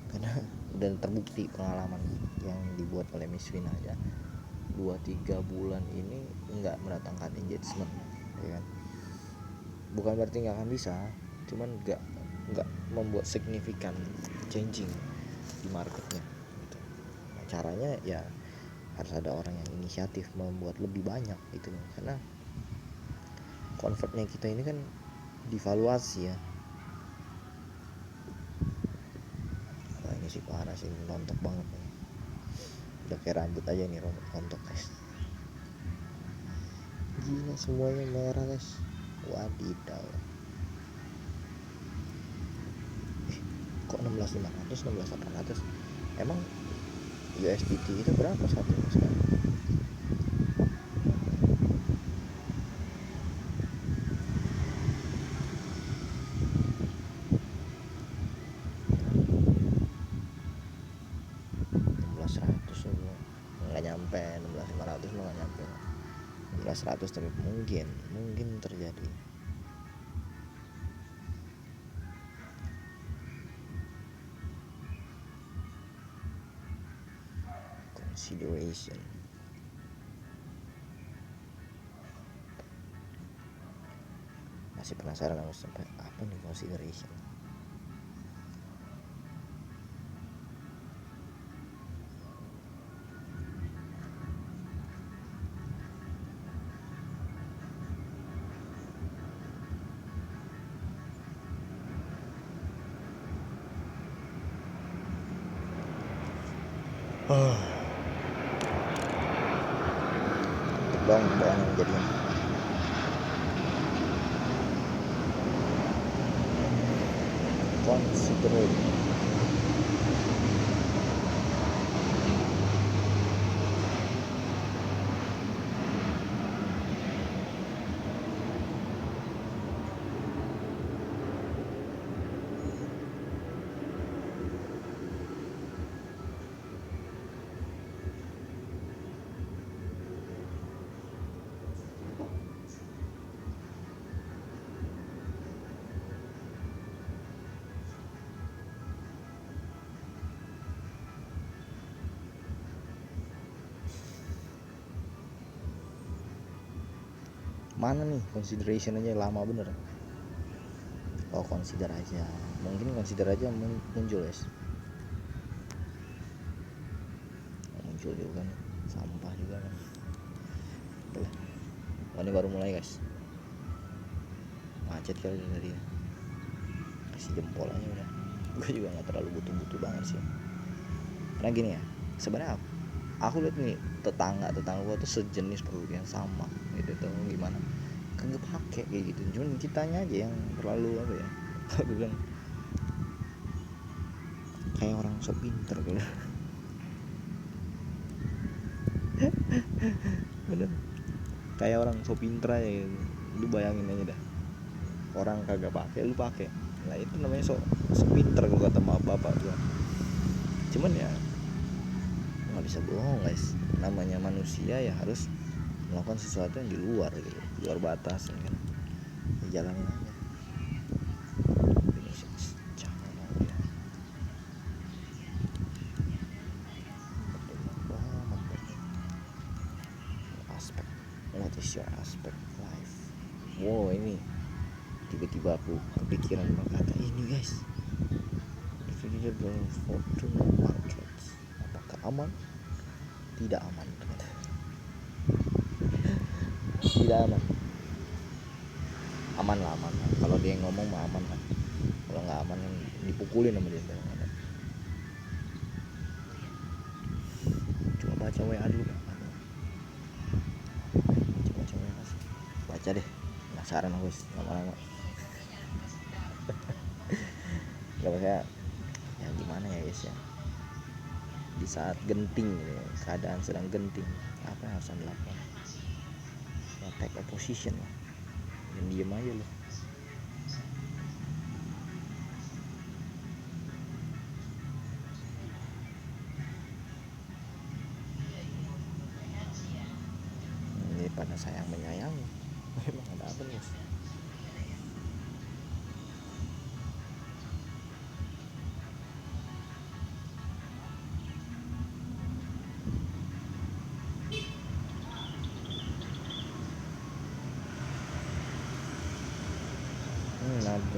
Karena udah terbukti pengalaman yang dibuat oleh Miss Vina aja 2-3 bulan ini nggak mendatangkan engagement, ya kan? Bukan berarti nggak akan bisa, cuman nggak membuat signifikan changing di marketnya gitu. Nah, caranya ya harus ada orang yang inisiatif membuat lebih banyak gitu, karena convertnya kita ini kan divaluasi ya. Wah, ini sih parah sih, rontok banget nih. Udah kayak rambut aja nih rontok guys. Gila, semuanya merah guys. Wadidaw. Kok 16.500, 16.800? Emang USDT itu berapa satunya sekarang? Nggak nyampe 16.500 mah, nggak nyampe 16.100, tapi mungkin terjadi. Consideration. Masih penasaran aku sampai apa nih consideration. Bang, bayangin jadinya. Consider. mana nih consideration aja lama bener. Oh consider aja, mungkin consider aja muncul guys, muncul juga nih sampah juga kan. Oke lah, oh, ini baru mulai guys, macet kali dari ya. Kasih jempol aja udah. Gue juga nggak terlalu butuh banget sih, karena gini ya sebenarnya aku lihat nih tetangga gue tuh sejenis produk yang sama gitu tuh gimana kagak pakai kayak gitu, cuman kitanya aja yang terlalu apa ya, kalau gue bilang kayak orang sok pinter gitu. Bener, kayak orang sok pinter aja gitu. Lu bayangin aja dah, orang kagak pakai lu pakai, nah itu namanya sok pinter kalau kata bapak gua. Cuman ya nggak bisa bohong guys, namanya manusia ya harus melakukan sesuatu yang di luar gitu, di luar batas ya kan, jalanin aja. Indonesia jangan ya. Aspek, what is your aspect life? Wow, ini tiba-tiba aku kepikiran berkata ini guys, available for two markets, apakah aman? Tidak aman ternyata. Tidak aman. Aman lah, aman lah. Kalau dia yang ngomong mah aman lah. Kalau nggak aman yang dipukulin sama dia. Cuma baca WA dulu kan. Baca WA kasih. Baca deh. Penasaran aku lama-lama. Gak maksudnya ya gimana ya guys ya. Di saat genting ya, keadaan sedang genting, apa yang harus anda lakukan? Ya take a position lah, dan diem aja loh. Daripada sayang menyayangi, memang ada apa nih?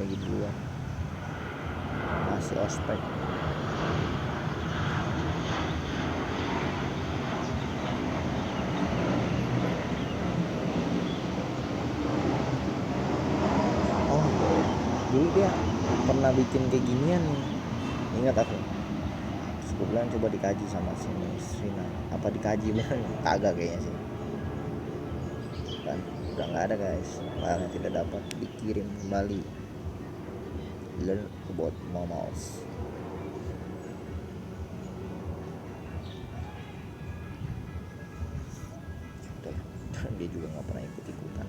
Lagi dua masih ospek. Oh dulu dia pernah bikin kayak ginian nih, ingat aku. Aku bilang coba dikaji sama Sina, apa dikaji bener? Kagak kayaknya sih kan, udah nggak ada guys, barangnya tidak dapat dikirim kembali. Learn about momos. Udah, dia juga nggak pernah ikut-ikutan.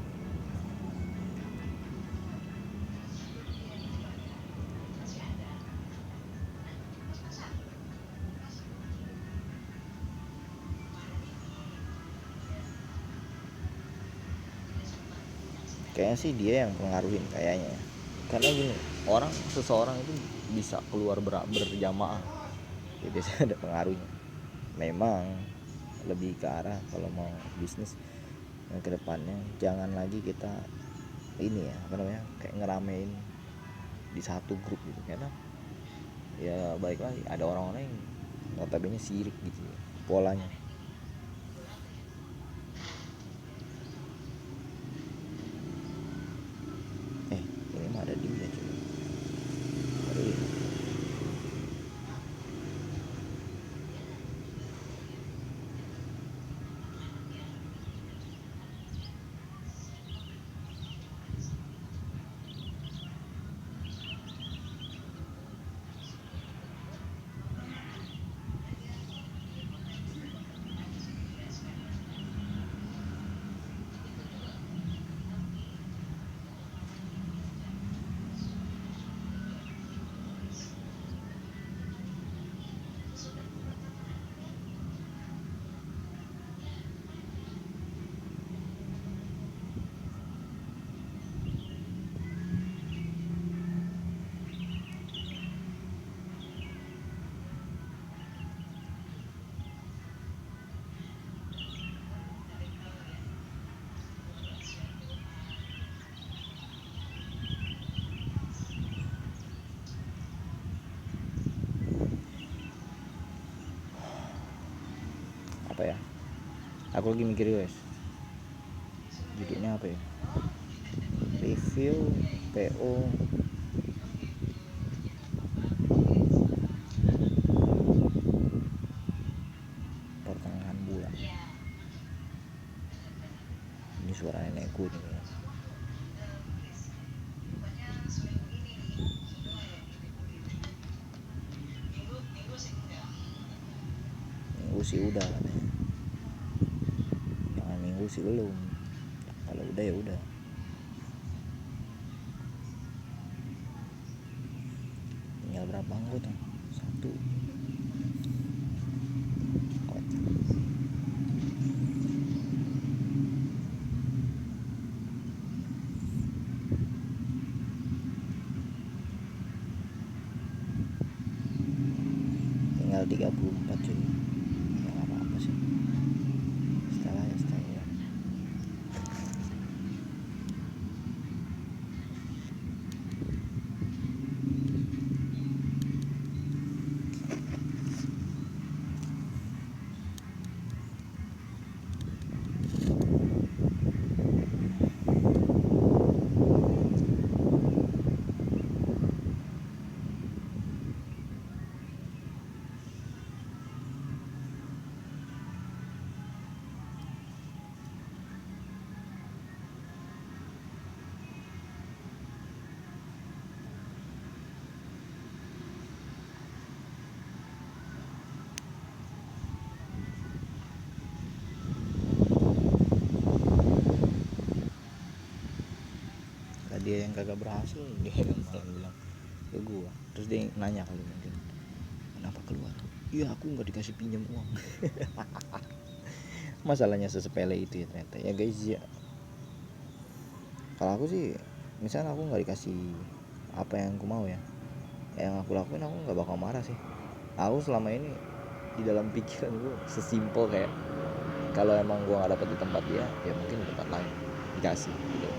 Kayaknya sih dia yang pengaruhin kayaknya ya. Karena gini, seseorang itu bisa keluar berjamaah ya, biasanya ada pengaruhnya. Memang lebih ke arah kalau mau bisnis ke depannya jangan lagi kita ini ya, apa namanya, kayak ngeramein di satu grup gitu, karena ya baik lagi ada orang-orang yang notabene sirik gitu ya, polanya. Ini mah ada dia cuy. Aku lagi mikir guys, judulnya apa ya, review PO pertengahan bulan. Ini suara nenekku nih. Minggu sih udah katanya. Jangan minggu sih belum. Kalau udah ya udah. Tinggal berapa anggota? 1. Kocak. Tinggal 34 cuy. Ya nggak apa-apa sih. Setelah ya. Dia yang kagak berhasil, dia yang malah bilang ke gua. Terus dia nanya kali mungkin, kenapa keluar? Iya aku nggak dikasih pinjam uang. Masalahnya sesepele itu ya ternyata ya guys ya. Kalau aku sih misalnya aku nggak dikasih apa yang aku mau ya, yang aku lakuin aku nggak bakal marah sih. Aku selama ini di dalam pikiran gua sesimpel kayak kalau emang gua nggak dapet di tempat dia, ya mungkin di tempat lain dikasih gitu.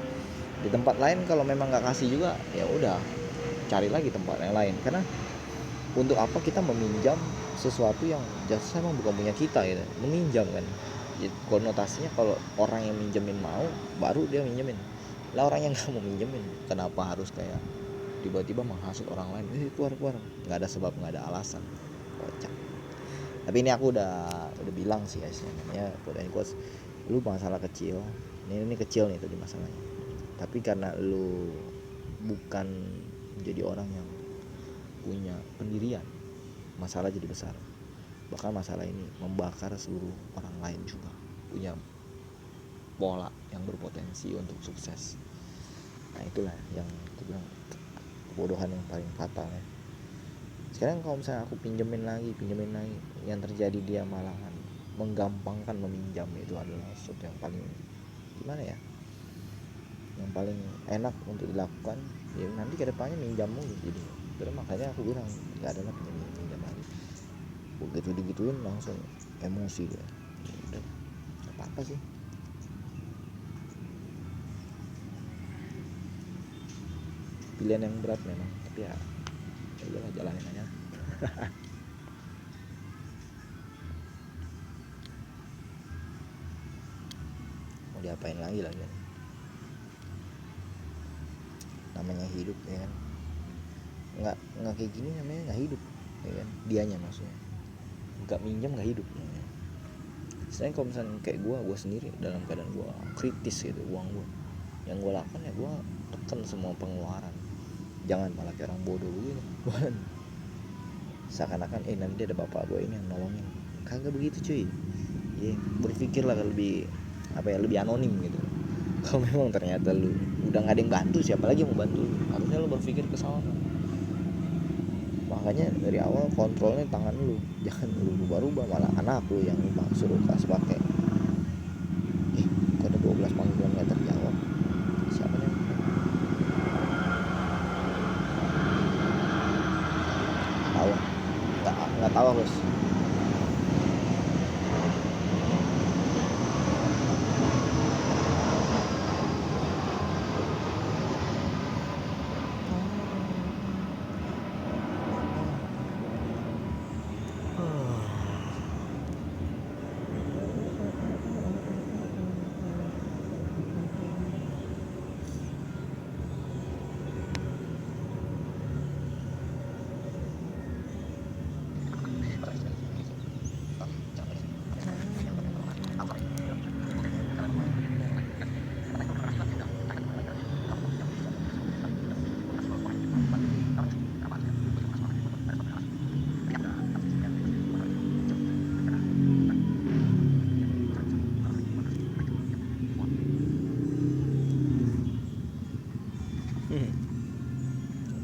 Di tempat lain kalau memang nggak kasih juga ya udah cari lagi tempat yang lain, karena untuk apa kita meminjam sesuatu yang jasa emang bukan punya kita gitu. Meminjam kan konotasinya kalau orang yang minjemin mau baru dia minjemin lah, orang yang nggak mau minjemin kenapa harus kayak tiba-tiba menghasut orang lain, keluar nggak ada sebab, nggak ada alasan. Kocak. Tapi ini aku udah bilang sih guys, namanya quote and quote, lu masalah kecil ini kecil nih tadi masalahnya, tapi karena lu bukan jadi orang yang punya pendirian, masalah jadi besar. Bahkan masalah ini membakar seluruh orang lain juga punya pola yang berpotensi untuk sukses. Nah itulah yang aku bilang kebodohan yang paling fatal ya. Sekarang kalau misalnya aku pinjemin lagi, yang terjadi dia malahan menggampangkan meminjam, itu adalah sesuatu yang paling gimana ya, yang paling enak untuk dilakukan ya, nanti kedepannya minjam mulu jadi. Terus makanya aku bilang nggak ada lah pinjam lagi. Begitu digituin langsung emosi dia. Udah apa sih, pilihan yang berat memang, tapi ya udahlah jalanin aja. Mau diapain lagi kan, namanya hidup ya kan. Nggak kayak gini namanya nggak hidup ya kan, dianya maksudnya nggak minjam nggak hidup namanya. Selain kalau misalnya kayak gue sendiri dalam keadaan gue kritis gitu uang gue, yang gue lakukan ya gue tekan semua pengeluaran, jangan malah kayak orang bodoh begini. Seakan-akan nanti ada bapak gue ini yang nolongin, kagak begitu cuy. Berpikirlah lebih lebih anonim gitu. Kalau memang ternyata lu udah nggak ada yang bantu, siapa lagi yang mau bantu? Harusnya lu berpikir ke sana. Makanya dari awal kontrolnya tangan lu, jangan lu rubah-rubah, malah anak lu yang suruh kasih pakai. Kok ada 12 panggilan nggak terjawab, siapa nih? Nggak tahu bos.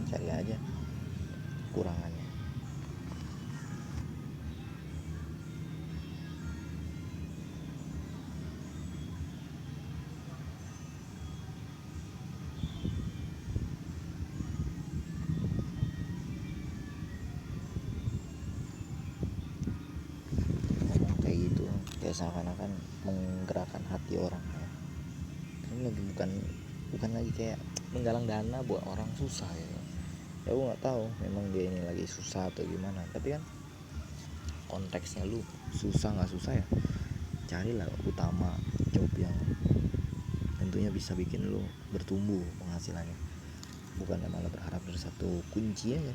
Cari aja kurangannya. Ngomong kayak gitu kayak seakan-akan menggerakkan hati orang ya. Ini lebih bukan lagi kayak menggalang dana buat orang susah ya. Ya gue nggak tahu memang dia ini lagi susah atau gimana, tapi kan konteksnya lu susah nggak susah ya carilah utama job yang tentunya bisa bikin lu bertumbuh penghasilannya, bukan malah berharap dari satu kunci aja.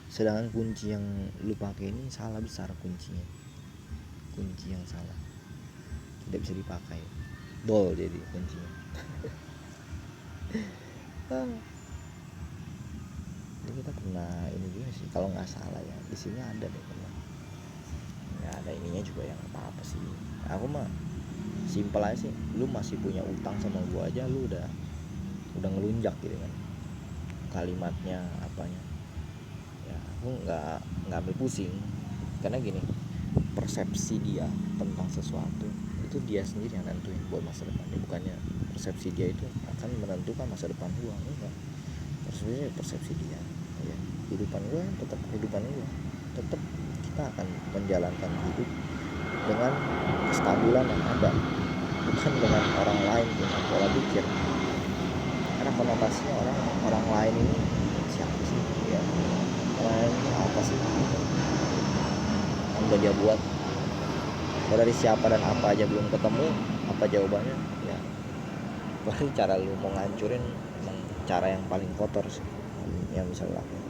Sedangkan kunci yang lu pakai ini salah besar kuncinya, kunci yang salah tidak bisa dipakai, dol jadi kuncinya. Jadi kita pernah ini juga sih kalau nggak salah ya, di sini ada deh pernah nggak ada ininya juga yang apa sih. Aku mah simpel aja sih, lu masih punya utang sama gua aja lu udah ngelunjak gitu kan kalimatnya apanya ya. Aku nggak ambil pusing karena gini, persepsi dia tentang sesuatu itu dia sendiri yang nentuin buat masa depannya, bukannya persepsi dia itu akan menentukan masa depan gua. Enggak, persepsi dia ya. Kehidupan gua tetap kehidupan gua, tetap kita akan menjalankan hidup dengan kestabilan yang ada, bukan dengan orang lain dengan pola pikir. Karena konotasinya orang lain ini siapa sih ya, orang lain ini apa sih yang udah dia buat. Kalau dari siapa dan apa aja belum ketemu apa jawabannya ya, paling cara lu mau ngancurin emang cara yang paling kotor sih yang bisa lu lakukan.